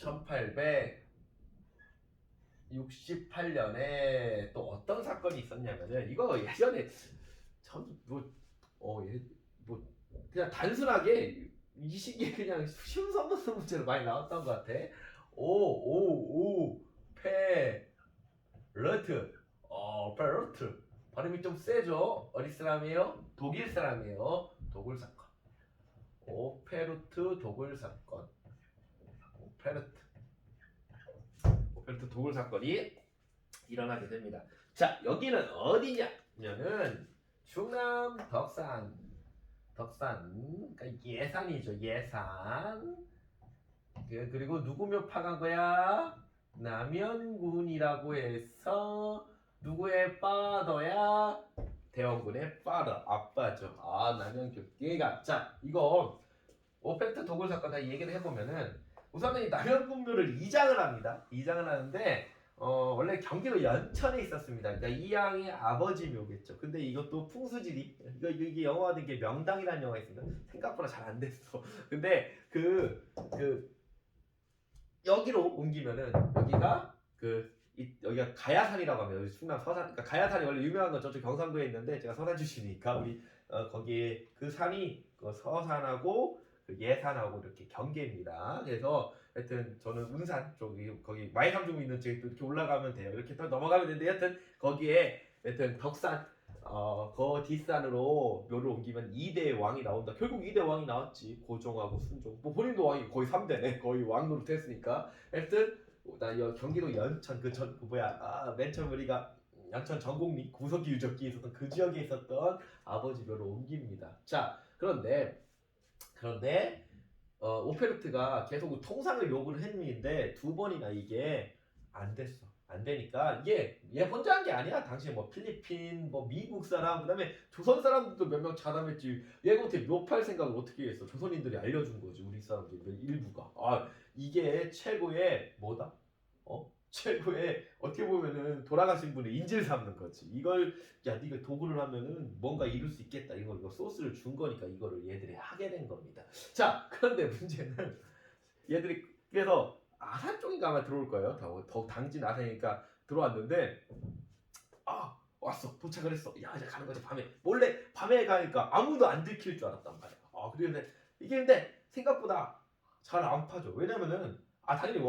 1868년에 또 어떤 사건이 있었냐면은 이거 예전에 뭐 그냥 단순하게 이 시기에 그냥 쉬운 선거 문제로 많이 나왔던 것 같아. 페르트 페르트 발음이 좀 세죠. 어디 사람이에요? 독일 사람이에요. 독일 사건. 페르트 독일 사건. 오페르트 독일 사건이 일어나게 됩니다. 자, 여기는 어디냐면은 충남 덕산, 그러니까 예산이죠. 예산. 그리고 누구 묘파 간 거야? 남현군이라고 해서 누구의 파더야? 대원군의 파더, 아빠죠. 남현군. 얘가 자, 이거 오페르트 독일 사건 다 얘기를 해보면은 우선은 이 남현군묘를 이장을 합니다. 이장을 하는데 원래 경기도 연천에 있었습니다. 그러니까 이 양의 아버지 묘겠죠. 근데 이것도 풍수지리 이게 영화화된 게 명당이라는 영화가 있습니다. 생각보다 잘 안 됐어. 근데 여기로 옮기면은 여기가 가야산이라고 합니다. 여기 충남 서산. 그러니까 가야산이 원래 유명한 건 저쪽 경상도에 있는데 제가 서산 출신이니까 우리 거기에 그 산이 서산하고 예산하고 이렇게 경계입니다. 그래서 하여튼 저는 운산 쪽이 거기 마이삼중 있는 쪽에 또 이렇게 올라가면 돼요. 이렇게 또 넘어가면 되는데 하여튼 거기에 하여튼 덕산 그 뒷산으로 묘를 옮기면 2대 왕이 나온다. 결국 2대 왕이 나왔지. 고종하고 순종. 뭐 본인도 왕이 거의 3대네. 거의 왕 노릇했으니까. 하여튼 나 경기도 연천 맨 처음 우리가 연천 전곡리 구석기 유적기에 있었던 그 지역에 있었던 아버지 묘를 옮깁니다. 자, 그런데 오페르트가 계속 통상을 요구를 했는데 두 번이나 이게 안 됐어. 안 되니까 이게 얘 혼자 한 게 아니야. 당시에 뭐 필리핀, 뭐 미국 사람, 그다음에 조선 사람들도 몇 명 자담했지. 얘가 어떻게 묘팔 생각을 어떻게 했어? 조선인들이 알려준 거지. 우리 사람들 일부가. 이게 최고의 뭐다? 최고의 어떻게 보면은 돌아가신 분의 인질 삼는 거지. 이걸 네가 도구를 하면은 뭔가 이룰 수 있겠다. 이거 소스를 준 거니까 이거를 얘들이 하게 된 겁니다. 자, 그런데 문제는 얘들이 그래서 아산 쪽인가 아마 들어올 거예요. 더 당진 아산이니까 들어왔는데 왔어. 도착을 했어. 야, 이제 가는 거지. 몰래 밤에 가니까 아무도 안 들킬 줄 알았단 말이야. 그런데 이게 근데 생각보다 잘 안 파죠. 왜냐면은 당연히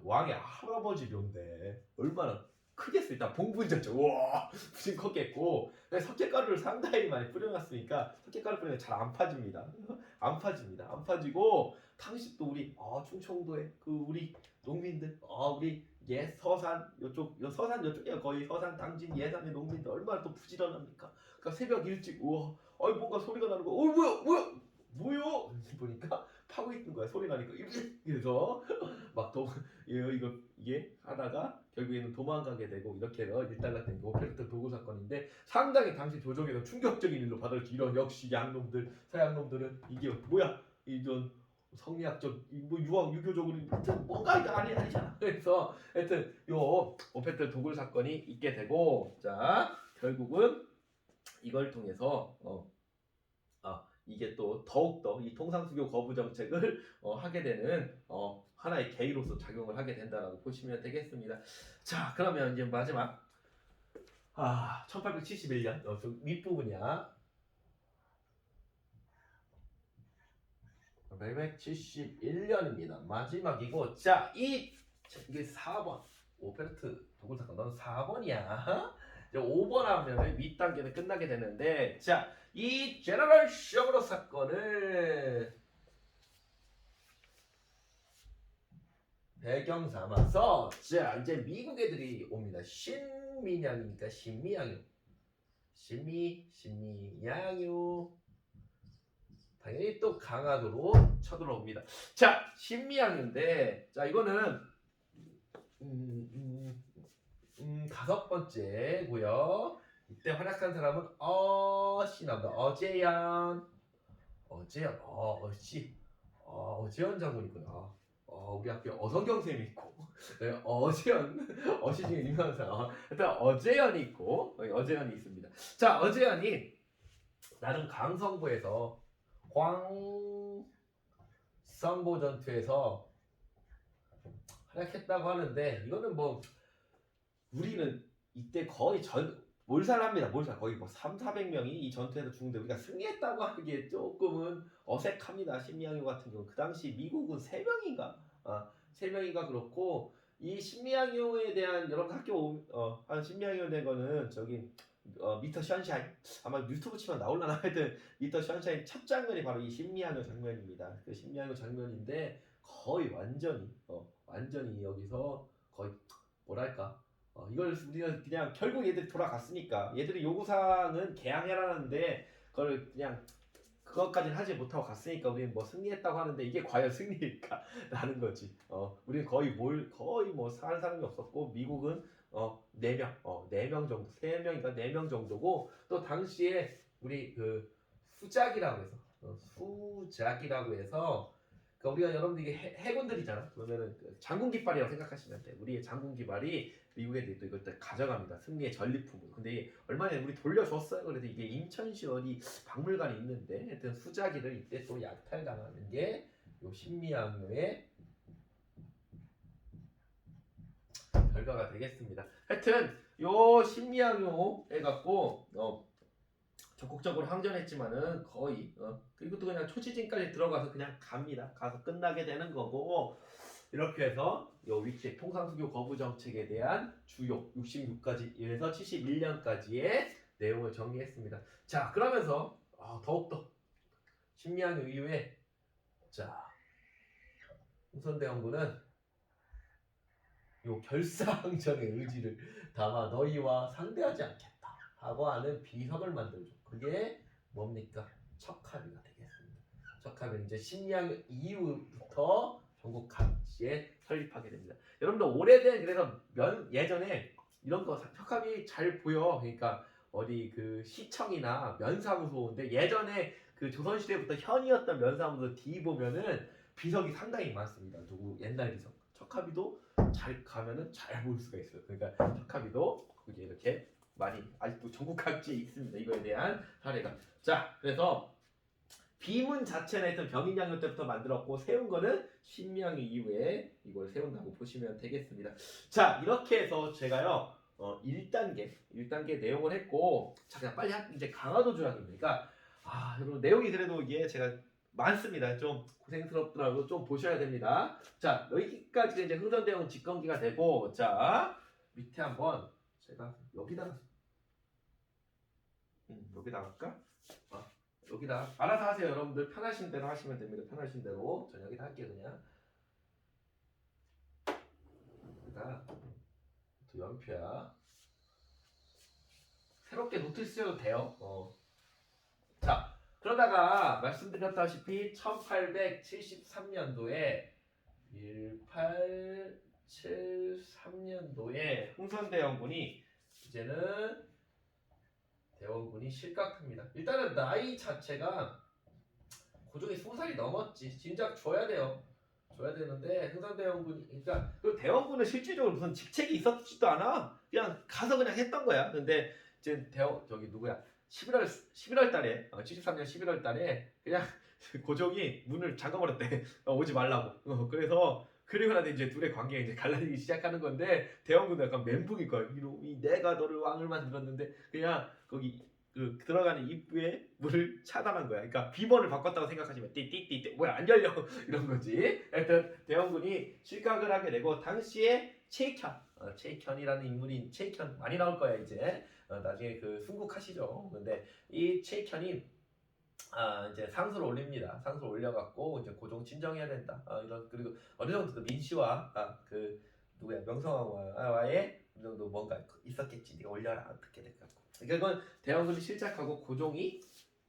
왕의 할아버지 묘인데 얼마나 크게 쓰였다. 봉분전체. 우와, 무슨 컸겠고. 석회가루를 상당히 많이 뿌려놨으니까 석회가루 뿌리면 잘 안 파집니다. 안 파집니다. 안 파지고 당시 또 우리 충청도에 그 우리 농민들, 우리 서산 요쪽, 서산 요쪽에 거의 서산, 당진, 예산의 농민들 얼마나 또 부지런합니까? 그러니까 새벽 일찍 우와, 뭔가 소리가 나는 거. 뭐야? 보니까 파고 있는 거야. 소리 나니까 그래서 막 이게 하다가 결국에는 도망가게 되고 이렇게 일단락된 게 오페르트 도구 사건인데 상당히 당시 조정에서 충격적인 일로 받아들였지. 이런 역시 양놈들, 서양놈들은 이게 뭐야? 이런 성리학적, 뭐 유교적으로 뭔가 이거 아니잖아. 그래서 하여튼 요 오페르트 도구 사건이 있게 되고 자 결국은 이걸 통해서 이게 또 더욱더 이 통상수교 거부 정책을 하게 되는 하나의 계기로서 작용을 하게 된다라고 보시면 되겠습니다. 자, 그러면 이제 마지막 1871년 좀 윗부분이야. 1871년입니다. 마지막이고 자, 이게 4번 오페르트 도굴 사건 넌 4번이야. 이제 5번 하면 윗단계는 끝나게 되는데 자, 이 제너럴 쇼브로 사건을 배경 삼아서 자 이제 미국 애들이 옵니다. 신민양이니까 신미양요. 신미양요. 당연히 또 강화도로 쳐들어옵니다. 자 신미양인데 자 이거는 5번째고요. 이때 활약한 사람은 나옵니다. 어재현 장군이구나. 우리 학교 어성경 쌤이 있고, 네, 어시 중에 유명한 사람. 일단 어재현이 있고, 어재현이 있습니다. 자, 어재현이 나름 강성구에서 황성보 전투에서 활약했다고 하는데 이거는 뭐 우리는 이때 거의 몰살합니다. 몰살 거의 뭐 3,400명이 이 전투에서 죽는데 우리가 승리했다고 하기에 조금은 어색합니다. 신미양요 같은 경우 그 당시 미국은 3명인가 3명인가 그렇고 이 신미양요에 대한 여러분 학교 한 신미양요에 대한 거는 저기 미터 션샤인 아마 유튜브 치면 나올라나 하여튼 미터 션샤인 첫 장면이 바로 이 신미양요 장면입니다. 그 신미양요 장면인데 거의 완전히 여기서 거의 뭐랄까 이걸 우리가 그냥 결국 얘들이 돌아갔으니까 얘들이 요구사항은 개항해라는데 그걸 그냥 그것까지는 하지 못하고 갔으니까 우리는 뭐 승리했다고 하는데 이게 과연 승리일까 라는 거지. 우리는 거의 뭐 사는 사람이 없었고 미국은 4명 정도 3명인가 4명 정도고 또 당시에 우리 그 수작이라고 해서 그러니까 우리가 여러분들 이게 해군들이잖아. 그러면은 장군 깃발이라고 생각하시면 돼. 우리의 장군 깃발이 미국 애들이 또 이걸 또 가져갑니다. 승리의 전리품을. 근데 이게 얼마 전에 우리 돌려줬어요. 그래서 이게 인천시 어디 박물관에 있는데 하여튼 수자기를 이때 또 약탈당하는 게 요 신미양요의 결과가 되겠습니다. 하여튼 요 신미양요 해갖고 적극적으로 항전했지만은 거의 그리고 또 그냥 초지진까지 들어가서 그냥 갑니다. 가서 끝나게 되는 거고 이렇게 해서 요 위치 통상수교 거부 정책에 대한 주요 66까지에서 71년까지의 내용을 정리했습니다. 자 그러면서 더욱더 신미양요 이후에 자 홍선대원군은 요 결사항전의 의지를 담아 너희와 상대하지 않겠다 하고 하는 비석을 만들죠. 그게 뭡니까? 척합의가 되겠습니다. 척합의 이제 신미양요 이후부터 전국 각지에 설립하게 됩니다. 여러분들 오래된 그래서 예전에 이런 거 척합이 잘 보여. 그러니까 어디 그 시청이나 면사무소인데 예전에 그 조선시대부터 현이었던 면사무소 D 보면은 비석이 상당히 많습니다. 누구 옛날 비석. 척합이도 잘 가면은 잘 볼 수가 있어요. 그러니까 척합이도 그게 이렇게 많이 아직도 전국 각지에 있습니다. 이거에 대한 사례가. 자, 그래서 비문 자체는 하여튼 병인양요 때부터 만들었고 세운 거는 신미양요 이후에 이걸 세운다고 보시면 되겠습니다. 자, 이렇게 해서 제가요 1단계 내용을 했고 자 그냥 빨리 이제 강화도 조약입니까? 여러분 내용이 그래도 이게 제가 많습니다. 좀 고생스럽더라도 좀 보셔야 됩니다. 자 여기까지 이제 흥선대원 집권기가 되고 자 밑에 한번 제가 여기다가 여기다 할까? 여기다 알아서 하세요. 여러분들 편하신 대로 하시면 됩니다. 편하신 대로 전 여기다 할게요. 그냥 여기다 또 연표야. 새롭게 노트 쓰셔도 돼요. 자, 그러다가 말씀드렸다시피 1873년도에 1873년도에 흥선대원군이 이제는 대원군이 실각합니다. 일단은 나이 자체가 고종이 20살이 넘었지. 진작 줘야 돼요. 줘야 되는데 흥선대원군이 그러니까 그 대원군은 실질적으로 무슨 직책이 있었지도 않아. 그냥 가서 그냥 했던 거야. 근데 이제 저기 누구야? 11월 달에 73년 11월 달에 그냥 고종이 문을 잠가버렸대. 오지 말라고. 그래서 그리고 나서 이제 둘의 관계가 이제 갈라지기 시작하는 건데 대원군은 약간 멘붕일 거야. 이놈이 내가 너를 왕을 만들었는데 그냥 거기 그 들어가는 입구에 문을 차단한 거야. 그러니까 비번을 바꿨다고 생각하시면 띠띠띠띠 뭐야 안 열려 이런 거지. 하여튼 대원군이 실각을 하게 되고 당시에 체익현이라는 인물이 체익현 많이 나올 거야 이제. 나중에 그 순국하시죠. 근데 이 체익현이 이제 상소를 올립니다. 상소를 올려갖고 이제 고종 친정해야 된다. 이런 그리고 어느 정도 민씨와 그 누구야 명성황후와의 어느 정도 뭔가 있었겠지. 네가 올려라 어떻게 될까. 그건 대원군이 실작하고 고종이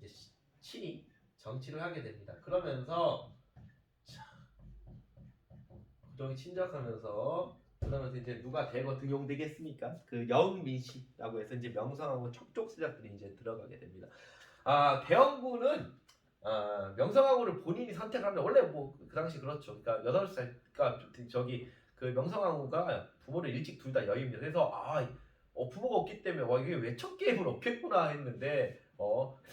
이제 친히 정치를 하게 됩니다. 그러면서 고종이 친정하면서 그러면서 이제 누가 대거 등용되겠습니까? 그 영민씨라고 해서 이제 명성황후 척족 세작들이 이제 들어가게 됩니다. 대원군은 명성황후를 본인이 선택하면 원래 뭐 그 당시 그렇죠. 그러니까 8살 그러니까 저기 그 명성황후가 부모를 일찍 둘 다 여의입니다. 그래서 부모가 없기 때문에 와 이게 왜 첫 게임을 없겠구나 했는데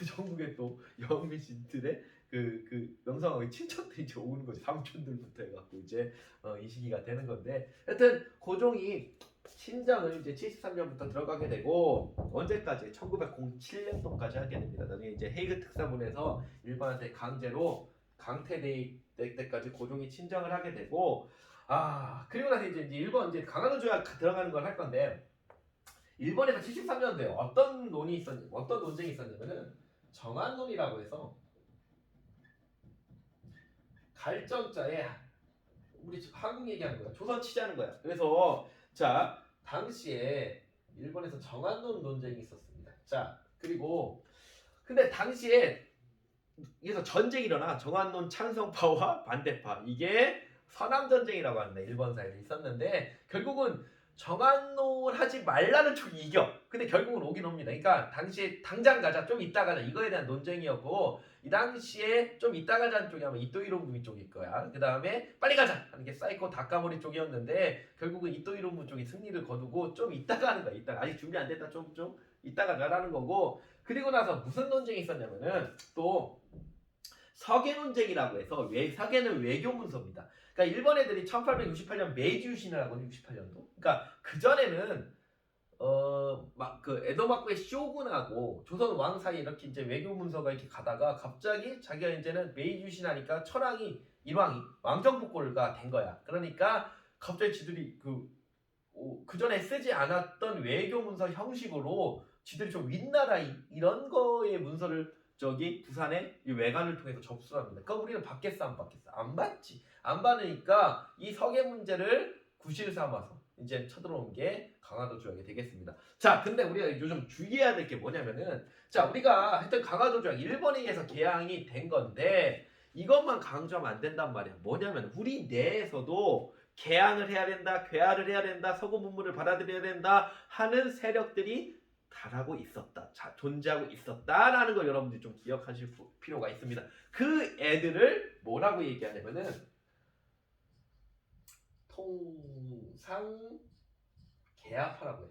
전국에 또 영민씨들의 그 명성황후의 친척들이 이제 오는 거지. 삼촌들부터 해갖고 이제 이 시기가 되는 건데 하여튼 고종이 친정을 이제 73년부터 들어가게 되고 언제까지 1907년도까지 하게 됩니다. 나중에 이제 헤이그 특사본에서 일본한테 강제로 강퇴될 때까지 고종이 친정을 하게 되고 그리고 나서 이제 일본 이제 강화도 조약 들어가는 걸 할 건데 일본에서 73년도에 어떤 논쟁이 있었냐면은 정안론이라고 해서 갈정자에 우리 지금 한국 얘기하는 거야. 조선 치자는 거야. 그래서 자 당시에 일본에서 정안론 논쟁이 있었습니다. 자 그리고 근데 당시에 여기서 전쟁이 일어나 정안론 찬성파와 반대파 이게 서남전쟁이라고 하는데 일본 사이에 있었는데 결국은 정안론 하지 말라는 쪽이 이겨. 근데 결국은 오긴 옵니다. 그러니까 당시에 당장 가자 좀 이따 가자 이거에 대한 논쟁이었고 이 당시에 좀 이따 가자는 쪽이 아마 이토 히로부미 쪽일 거야. 그 다음에 빨리 가자 하는 게 사이코 다카모리 쪽이었는데 결국은 이토 히로부미 쪽이 승리를 거두고 좀 이따가 하는 거야. 이따 아직 준비 안 됐다 좀 이따가 가라는 거고 그리고 나서 무슨 논쟁이 있었냐면은 또 서계 논쟁이라고 해서 서계는 외교 문서입니다. 그러니까 일본 애들이 1868년 메이지 유신을 하거든요. 68년도. 그러니까 그 전에는 막 그 에도마코의 쇼군하고 조선 왕 사이 이렇게 이제 외교 문서가 이렇게 가다가 갑자기 자기가 이제는 메이지 유신하니까 철왕이 일왕이 왕정복골가 된 거야. 그러니까 갑자기 지들이 그 전에 쓰지 않았던 외교 문서 형식으로 지들이 좀 윗나라 이런 거의 문서를 저기 부산에 이 외관을 통해서 접수를 합니다. 그럼 우리는 받겠어 안 받겠어? 안 받지. 안 받으니까 이 서계 문제를 구실 삼아서 이제 쳐들어온 게 강화도 조약이 되겠습니다. 자, 근데 우리가 요즘 주의해야 될 게 뭐냐면은 자, 우리가 했던 강화도 조약 일본에 의해서 개항이 된 건데 이것만 강조하면 안 된단 말이야. 뭐냐면 우리 내에서도 개항을 해야 된다, 괴화를 해야 된다, 서구 문물을 받아들여야 된다 하는 세력들이 달하고 있었다, 존재하고 있었다라는 걸 여러분들이 좀 기억하실 필요가 있습니다. 그 애들을 뭐라고 얘기하냐면은 통상개합파라고 해.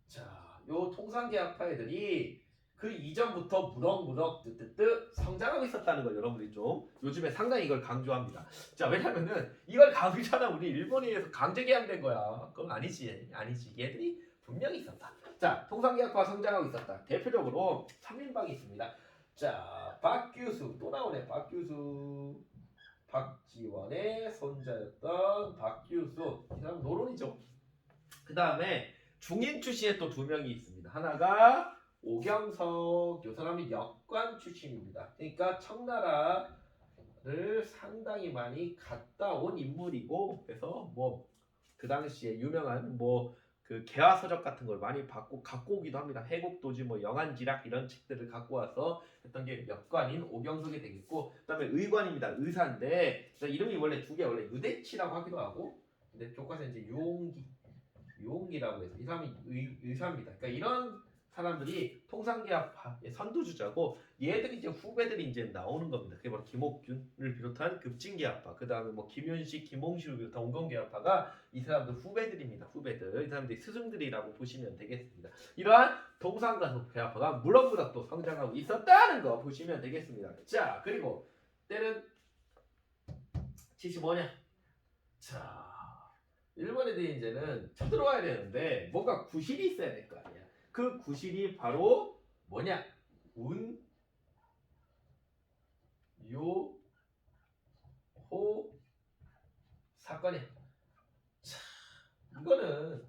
자, 요 통상개합파 애들이 그 이전부터 무럭무럭 뜨뜨뜨 성장하고 있었다는 걸 여러분들이 좀 요즘에 상당히 이걸 강조합니다. 자, 왜냐면은 이걸 강조하면 우리 일본에 의해서 강제 개항된 거야. 그건 아니지. 얘들이 분명히 있었다. 자, 통상개합파가 성장하고 있었다. 대표적으로 3인방이 있습니다. 자, 박규수 또 나오네. 박규수 박지원의 손자였던 박규수 이 사람 노론이죠. 그 다음에 중인 출신에 또 두 명이 있습니다. 하나가 오경석, 이 사람이 역관 출신입니다. 그러니까 청나라를 상당히 많이 갔다 온 인물이고, 그래서 뭐 그 당시에 유명한 뭐 그 개화서적 같은 걸 많이 갖고 오기도 합니다. 해곡도지 뭐 영안지락 이런 책들을 갖고 와서 했던 게 역관인 오경석이 되겠고, 그다음에 의관입니다. 의사인데 이름이 원래 두 개, 원래 유대치라고 하기도 하고, 근데 교과서에 이제 유홍기라고 해서 이 사람이 의사입니다. 그러니까 이런 사람들이 통상계합파의 선두주자고, 얘들이 이제 후배들이 이제 나오는 겁니다. 그게 바로 김옥균을 비롯한 급진계합파, 그 다음에 뭐 김윤식, 김홍식을 비롯한 온건계합파가 이 사람들 후배들입니다. 후배들, 이 사람들이 스승들이라고 보시면 되겠습니다. 이러한 통상계합파가 무럭무럭 또 성장하고 있었다는 거 보시면 되겠습니다. 자, 그리고 때는 75년. 자, 일본 애들이 이제는 쳐들어와야 되는데 뭔가 구실이 있어야 될 거 아니야. 그 구실이 바로 뭐냐? 운요 호 사건이야. 자, 이거는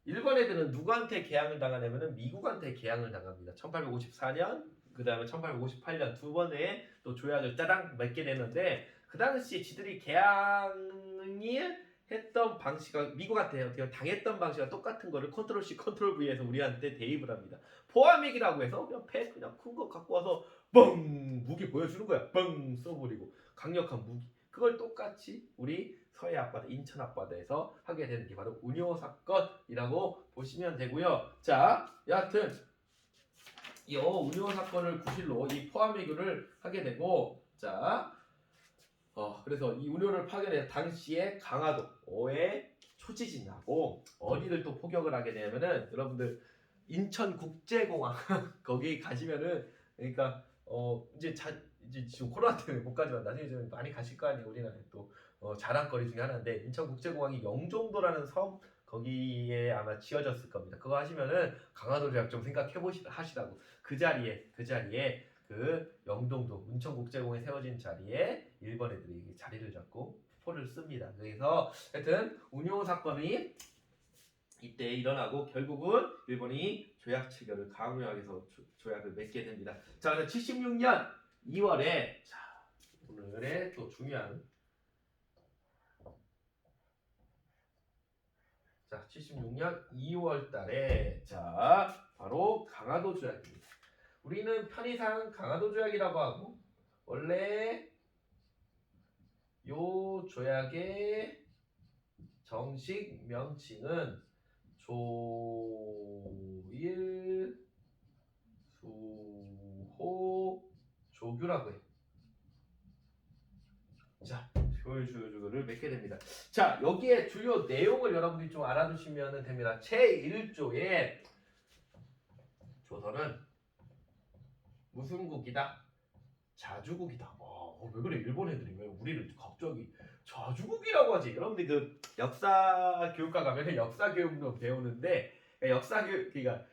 일본 애들은 누구한테 개항을 당하냐면은 미국한테 개항을 당합니다. 1854년, 그 다음에 1858년 두 번에 또 조약을 따당 맺게 되는데, 그 당시에 지들이 개항이 했던 방식과 미국한테 어떻게 당했던 방식과 똑같은 거를 컨트롤 C 컨트롤 V에서 우리한테 대입을 합니다. 포함액이라고 해서 그냥 그냥 큰 거 갖고 와서 뻥 무기 보여주는 거야. 뻥 써버리고 강력한 무기. 그걸 똑같이 우리 서해 앞바다, 인천 앞바다에서 하게 되는 게 바로 운요 사건이라고 보시면 되고요. 자, 여하튼 이 운요 사건을 구실로 이 포함해교를 하게 되고, 자. 그래서 이 운요를 파견해 당시에 강화도에 초지진 나고, 어디를 또 포격을 하게 되냐면은 여러분들 인천국제공항 거기 가시면은, 그러니까 이제 지금 코로나 때문에 못 가지만 나중에 좀 많이 가실 거 아니에요. 우리나라에 또 자랑거리 중에 하나인데, 인천국제공항이 영종도라는 섬 거기에 아마 지어졌을 겁니다. 그거 하시면은 강화도 대학 좀 생각해 하시라고. 그 자리에 그 영종도 인천국제공항에 세워진 자리에 일본 애들이 자리를 잡고 포를 씁니다. 그래서 하여튼 운요 사건이 이때 일어나고, 결국은 일본이 조약 체결을 강요하게서 조약을 맺게 됩니다. 자, 그래서 76년 2월에 자, 오늘의 또 중요한 76년 2월 달에 자, 바로 강화도 조약입니다. 우리는 편의상 강화도 조약이라고 하고, 원래 요 조약의 정식 명칭은 조일 수호 조규라고 해요. 자, 조율주를 맺게 됩니다. 자, 여기에 주요 내용을 여러분들이 좀 알아두시면 됩니다. 제1조에 조선은 무슨 국이다? 자주국이다. 왜 그래? 일본 애들이 왜 우리를 갑자기 자주국이라고 하지? 여러분들 그 역사 교육과 가면 역사 교육도 배우는데, 역사 교육 그러니까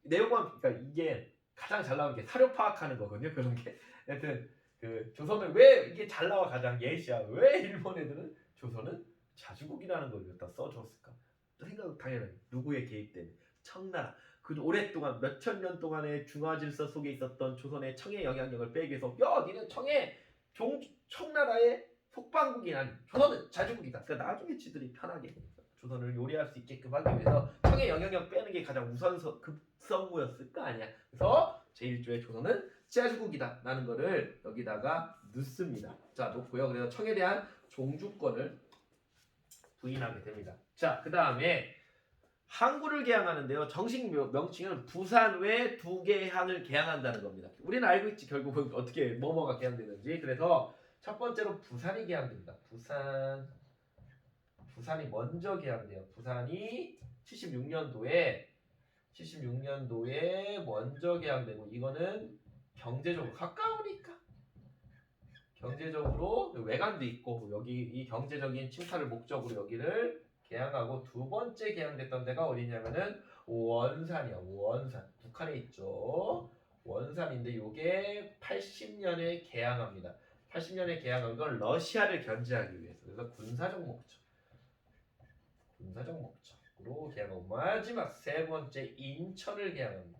내용만, 그러니까 이게 가장 잘 나오는 게 사료 파악하는 거거든요. 그런 게. 하여튼 그 조선은 왜 이게 잘 나와, 가장 예시야. 왜 일본 애들은 조선은 자주국이라는 걸 갖다 써줬을까? 생각 당연히 누구의 개입 때문에? 청나라. 그 오랫동안 몇천 년 동안의 중화 질서 속에 있었던 조선의 청의 영향력을 빼기 위해서, 야, 니는 청나라의 속방국이 아닌 조선은 자주국이다. 그러니까 나중에 지들이 편하게 조선을 요리할 수 있게끔 하기 위해서 청의 영향력 빼는 게 가장 급선무였을 거 아니야. 그래서 제1조의 조선은 자주국이다 라는 거를 여기다가 넣습니다. 자, 놓고요. 그래서 청에 대한 종주권을 부인하게 됩니다. 자, 그 다음에 항구를 개항하는데요. 정식 명칭은 부산 외 2개의 항을 개항한다는 겁니다. 우리는 알고 있지, 결국은 어떻게 뭐가 개항되는지. 그래서 첫 번째로 부산이 개항됩니다. 부산이 먼저 개항돼요. 부산이 76년도에 먼저 개항되고, 이거는 경제적으로 가까우니까, 경제적으로 외관도 있고, 여기 이 경제적인 침탈을 목적으로 여기를 개항하고, 두 번째 개항됐던 데가 어디냐면은 원산이야. 원산, 북한에 있죠. 원산인데 이게 80년에 개항합니다. 80년에 개항한 건 러시아를 견제하기 위해서. 그래서 군사적 목적. 군사적 목적으로 계약하고 마지막 세 번째 인천을 계약합니다.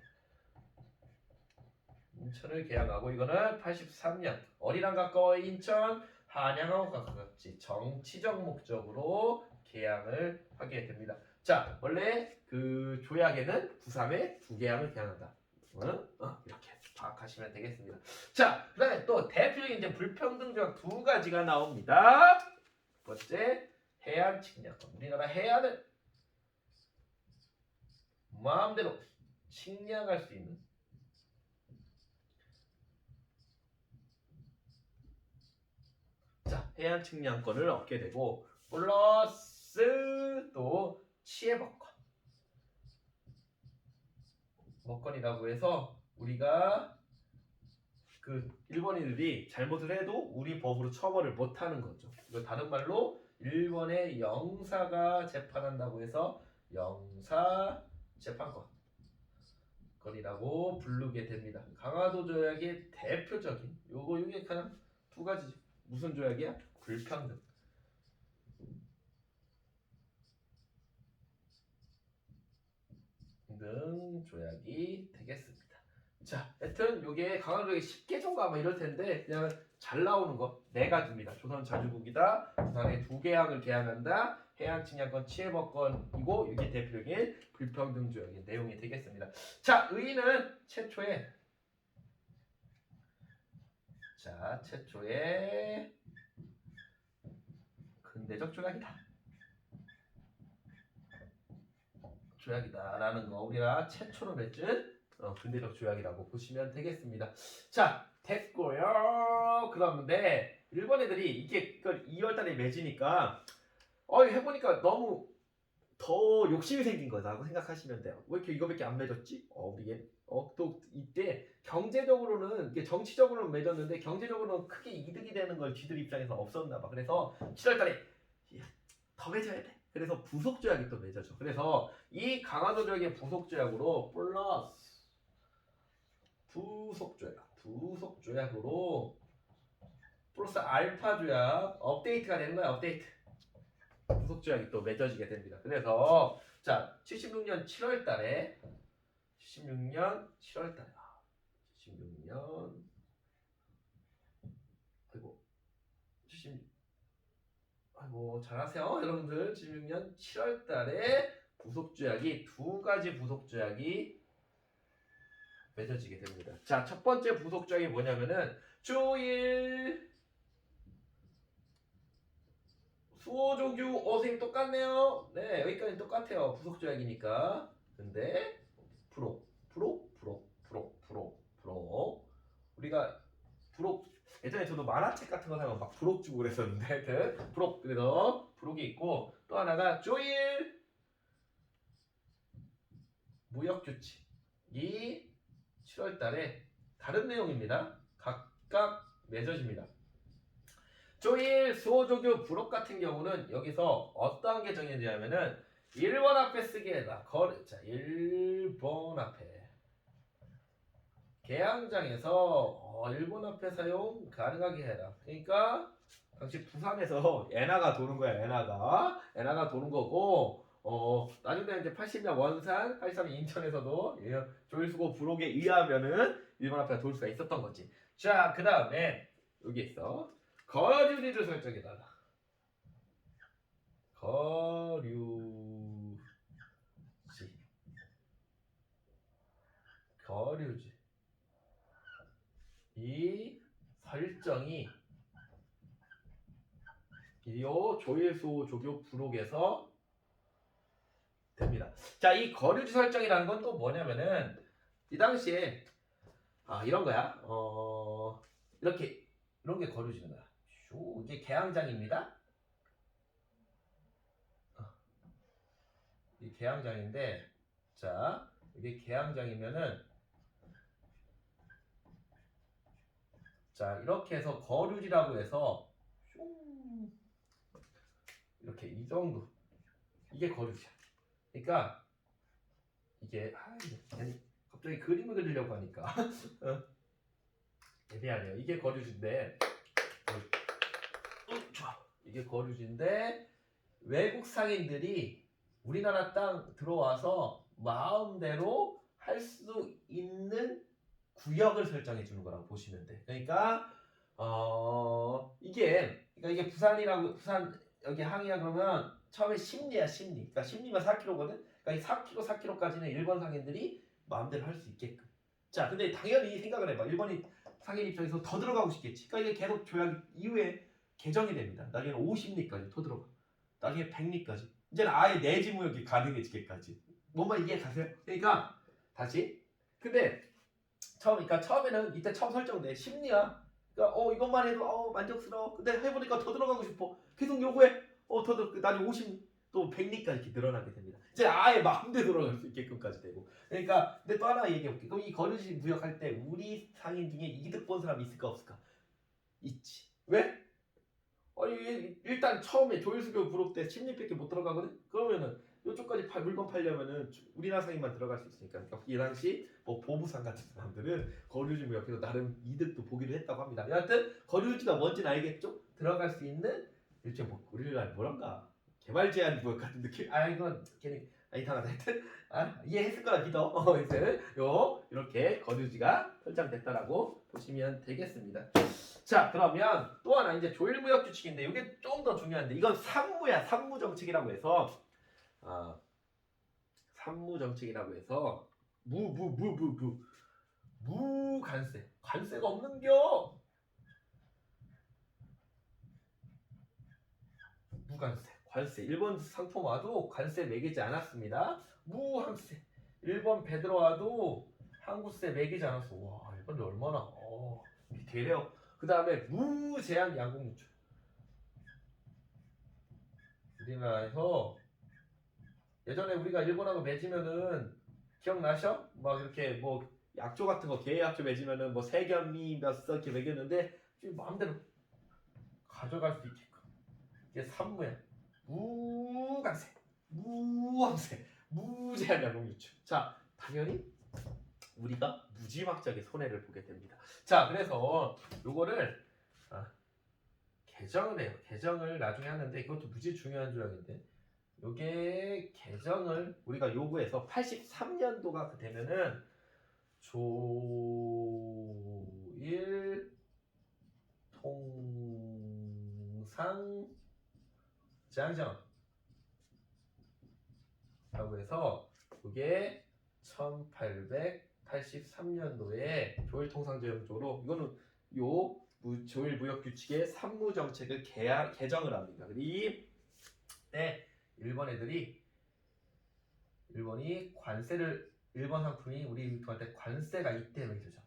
인천을 계약하고 이거는 83년 어디랑 가까워 인천 한양하고 가깝지 정치적 목적으로 계약을 하게 됩니다. 자 원래 그 조약에는 9.3에 두 계약을 계약한다. 이렇게 파악하시면 되겠습니다. 자 그다음에 또 대표적인 이제 불평등 조약 두 가지가 나옵니다. 첫 번째 해안 측량권. 우리나라 해안을 마음대로 측량할 수 있는 자 해안 측량권을 얻게 되고 플러스 또 치해법권 법권이라고 해서 우리가 그 일본인들이 잘못을 해도 우리 법으로 처벌을 못하는 거죠. 이거 다른 말로 일본의 영사가 재판한다고 해서 영사 재판권 건이라고 부르게 됩니다. 강화도 조약의 대표적인 요게 그냥 두 가지 무슨 조약이야? 불평등. 등 조약이 되겠습니다. 자, 하여튼 요게 강화도 조약이 10개 정도 아마 이럴 텐데 그냥 잘 나오는 거 네 가지입니다. 조선 자주국이다. 조선에 두 계약을 계약한다. 해안 측량권 치해법권이고 이게 대표적인 불평등 조약의 내용이 되겠습니다. 자, 의의는 최초의 근대적 조약이다라는 거 우리가 최초로 맺은 근대적 조약이라고 보시면 되겠습니다. 자 됐고요. 그런데 일본 애들이 이게 2월달에 맺으니까 해보니까 너무 더 욕심이 생긴 거다라고 생각하시면 돼요. 왜 이렇게 이거밖에 안 맺었지? 우리 또 이때 경제적으로는 이게 정치적으로는 맺었는데 경제적으로는 크게 이득이 되는 걸 쥐들 입장에서 없었나 봐. 그래서 7월달에 더 맺어야 돼. 그래서 부속 조약이 또 맺어져. 그래서 이 강화도 조약의 부속 조약으로 플러스 부속 조약으로 플러스 알파 조약 업데이트가 되는 거야. 업데이트. 부속 조약이 또 맺어지게 됩니다. 그래서 자 76년 7월달에 76년 아이고 잘하세요 여러분들. 76년 7월달에 두 가지 부속 조약이 맺어지게 됩니다. 자 첫 번째 부속 조약이 뭐냐면은 조일 수호조규 선생님 똑같네요. 네 여기까지 똑같아요. 부속 조약이니까. 근데 부록 우리가 부록 예전에 저도 만화책 같은 거 사면 막 부록 주고 그랬었는데 하여튼 부록 그래서 부록이 있고 또 하나가 조일 무역규칙이 7월달에 다른 내용입니다. 각각 맺어집니다. 조일 수호조교 부록 같은 경우는 여기서 어떠한 게 정해지냐면은 1번 앞에 쓰게 해라. 자 1번 앞에 개항장에서 1번 앞에 사용 가능하게 해라. 그러니까 당시 부산에서 엔화가 도는 거야. 엔화가 도는 거고 나중에 이제 80년 원산, 83년 인천에서도 조일수고 부록에 의하면은 1번 앞에 돌 수가 있었던 거지. 자, 그 다음에 여기 있어. 거류지를 설정해달라. 거류지. 이 설정이 이 조일수 조교 부록에서 됩니다. 자, 이 거류지 설정이라는 건 또 뭐냐면은 이 당시에 이런 거야. 이런 게 거류지는 거야. 이게 개항장입니다. 이 개항장인데, 자, 이게 개항장이면은, 자, 이렇게 해서 거류지라고 해서, 이렇게 이 정도. 이게 거류지야. 그러니까, 이게, 갑자기 그림을 그리려고 하니까. 미안해요. 이게 거류지인데, 좋아. 이게 거류지인데, 외국 상인들이 우리나라 땅 들어와서 마음대로 할 수 있는 구역을 설정해 주는 거라고 보시면 돼. 그러니까 이게 부산 여기 항이야 그러면 처음에 심리야 심리. 그러니까 심리가 4km거든. 그러니까 이 4km까지는 일본 상인들이 마음대로 할 수 있게끔. 자, 근데 당연히 생각을 해봐. 일본이 상인 입장에서 더 들어가고 싶겠지. 그러니까 이게 계속 조약 이후에 개정이 됩니다. 나중에는 50리까지 더 들어가. 나중에 100리까지. 이제는 아예 내지 무역이 가능해지게까지. 뭔가 이해 가세요? 그러니까 다시. 근데 그러니까 처음에는 이때 처음 설정돼 심리야. 그러니까 이것만 해도 만족스러워. 근데 해보니까 더 들어가고 싶어. 계속 요구해. 더 들어. 나중에 50, 또 100리까지 이렇게 늘어나게 됩니다. 이제 아예 마음대로 들어갈 수 있게끔까지 되고. 그러니까 근데 또 하나 얘기해볼게. 그럼 이 거주지 무역할 때 우리 상인 중에 이득 본 사람이 있을까 없을까? 있지. 왜? 아니 일단 처음에 조일수교 부록 때 10리밖에 못 들어가거든. 그러면은 이쪽까지 물건 팔려면은 우리나라 상인만 들어갈 수 있으니까. 그러니까 이 당시 뭐 보부상 같은 사람들은 거류지 무역해서 나름 이득도 보기로 했다고 합니다. 여하튼 거류지가 뭔지는 알겠죠? 들어갈 수 있는 일종의 우리나라 뭐랄까 개발 제한 무역 같은 느낌? 이건 괜히 이상하다. 하여튼 이해했을 거라 믿어. 하여튼 이렇게 거류지가 설정됐다라고 보시면 되겠습니다. 자, 그러면 또 하나 이제 조일무역 규칙인데 이게 좀 더 중요한데 이건 산무야. 산무 정책이라고 해서 산무 정책이라고 해서 무관세. 관세가 없는겨. 무관세. 관세. 일본 상품 와도 관세 매기지 않았습니다. 무항세. 일본 배 들어와도 항구세 매기지 않았어. 와, 일본이 얼마나 되래요. 그 다음에 무제한 양국 유출. 우리나라에서 예전에 우리가 일본하고 맺으면은 기억나셔? 막 이렇게 뭐 약조 같은 거 계약조 맺으면은 뭐 세견미 몇서 이렇게 매겼는데 지금 마음대로 가져갈 수 있게끔. 이게 산무야. 무관세, 무항세, 무제한 양국 유출. 자, 당연히 우리가 무지막지하게 손해를 보게 됩니다. 자, 그래서 요거를 개정을 해요. 개정을 나중에 하는데 이것도 무지 중요한 조약인데 요게 개정을 우리가 요구해서 83년도가 되면은 조일 통상 장정라고 해서 그게 1883년도에 조일 통상제정조로 이거는 조일 무역 규칙의 산무 정책을 개정을 합니다. 이 때 일본이 관세를 일본 상품이 우리한테 관세가 이때 매겨져.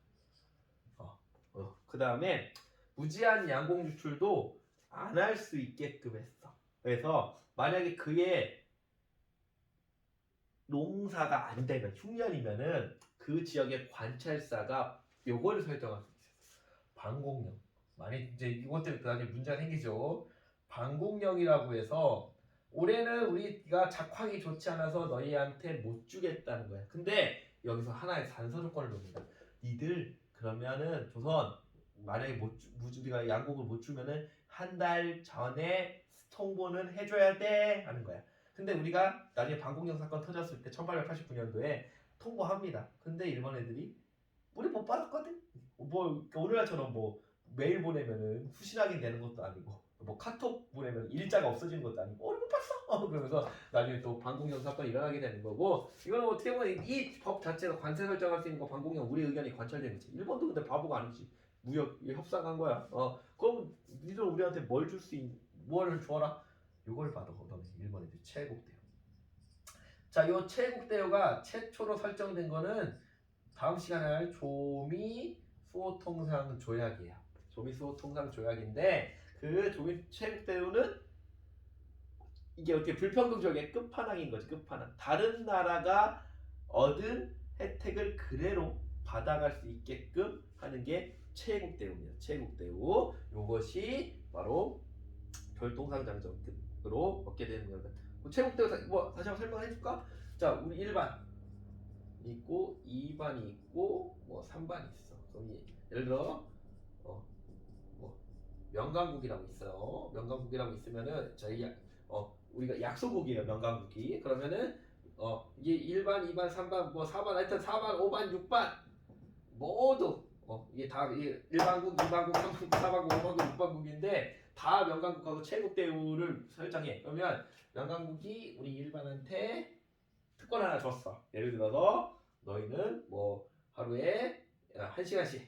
그 다음에 무제한 양공 유출도 안 할 수 있게끔 했어. 그래서 만약에 그의 농사가 안 되면 흉년이면은 그 지역의 관찰사가 요거를 설정할 수 있어요. 방공령. 만약 이제 이것 때문에 나중에 문제가 생기죠. 방공령이라고 해서 올해는 우리가 작황이 좋지 않아서 너희한테 못 주겠다는 거야. 근데 여기서 하나의 단서 조건을 놓습니다. 니들 그러면은 조선 만약에 우리가 양곡을 못 주면은 한 달 전에 통보는 해줘야 돼 하는 거야. 근데 우리가 나중에 방공령 사건 터졌을 때 1889년도에 통보합니다. 근데 일본 애들이 우리 못 받았거든. 뭐 오늘날처럼 뭐 메일 보내면은 후실 확인되는 것도 아니고 뭐 카톡 보내면 일자가 없어지는 것도 아니고 우리 못 봤어. 그러면서 나중에 또 방공령 사건이 일어나게 되는 거고 이거는 어떻게 보면 이 법 자체가 관세 설정할 수 있는 거 방공령 우리 의견이 관철되는 거지. 일본도 근데 바보가 아니지. 무역 협상한 거야. 그럼 니들 우리한테 뭘 줘라? 요걸 받아. 너네 일본 애들 최애국대요. 자, 요 최애국대요가 최초로 설정된 거는 다음 시간에 할 조미 수호통상 조약이에요. 조미 수호통상 조약인데 그 조미 최애국대요는 이게 어떻게 불평등 조약의 끝판왕인 거지. 끝판왕. 다른 나라가 얻은 혜택을 그대로 받아갈 수 있게끔 하는 게 최애국대요입니다. 최애국대요. 요것이 바로 별동상장정으로 얻게 되는 겁니다. 최애국대요 뭐 다시 한번 설명해 줄까? 자, 우리 1반 있고 2반이 있고 뭐 3반이 있어. 그럼 예를 들어 뭐 명강국이라고 있어요. 명강국이라고 있으면은 저희 우리가 약소국이에요. 명강국이. 그러면은 이게 1반, 2반, 3반, 뭐 4반, 하여튼 4반, 5반, 6반 모두 이게 다 이게 1반국, 2반국, 3반국, 4반국, 5반국, 6반국인데 다 명강국하고 체국 대우를 설정해. 그러면 명강국이 우리 1반한테 특권 하나 줬어. 예를 들어서 너희는 뭐 하루에 1시간씩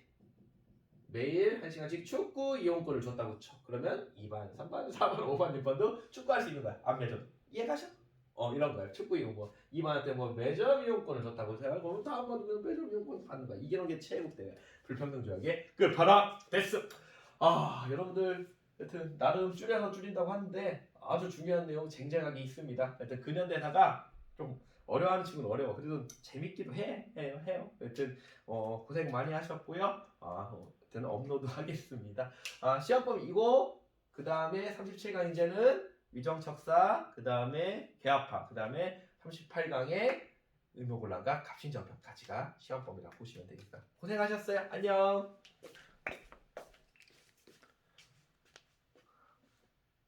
매일 1시간씩 축구 이용권을 줬다고 쳐. 그러면 2반, 3반, 4반, 5반, 6반도 축구할 수 있는 거야. 안 매점. 이해가셔? 이런 거야. 축구 이용권. 2반한테 뭐 매점 이용권을 줬다고 생각하고 그러면 다음번에는 매점 이용권 받는 거야. 이게 게 체육대회. 불평등 조약의 끝판왕 됐어. 여러분들 하여튼 나름 줄인다고 하는데 아주 중요한 내용 쟁쟁하게 있습니다. 하여튼 근현대사가 좀 어려워하는 친구는 어려워. 그래도 재밌기도 해요. 하여튼 고생 많이 하셨고요. 하여튼 업로드 하겠습니다. 시험법 이거 그 다음에 37강 이제는 위정척사, 그 다음에 개합화, 그 다음에 38강에 의무곤란과 갑신정변까지가 시험법이라고 보시면 되겠다. 고생하셨어요. 안녕.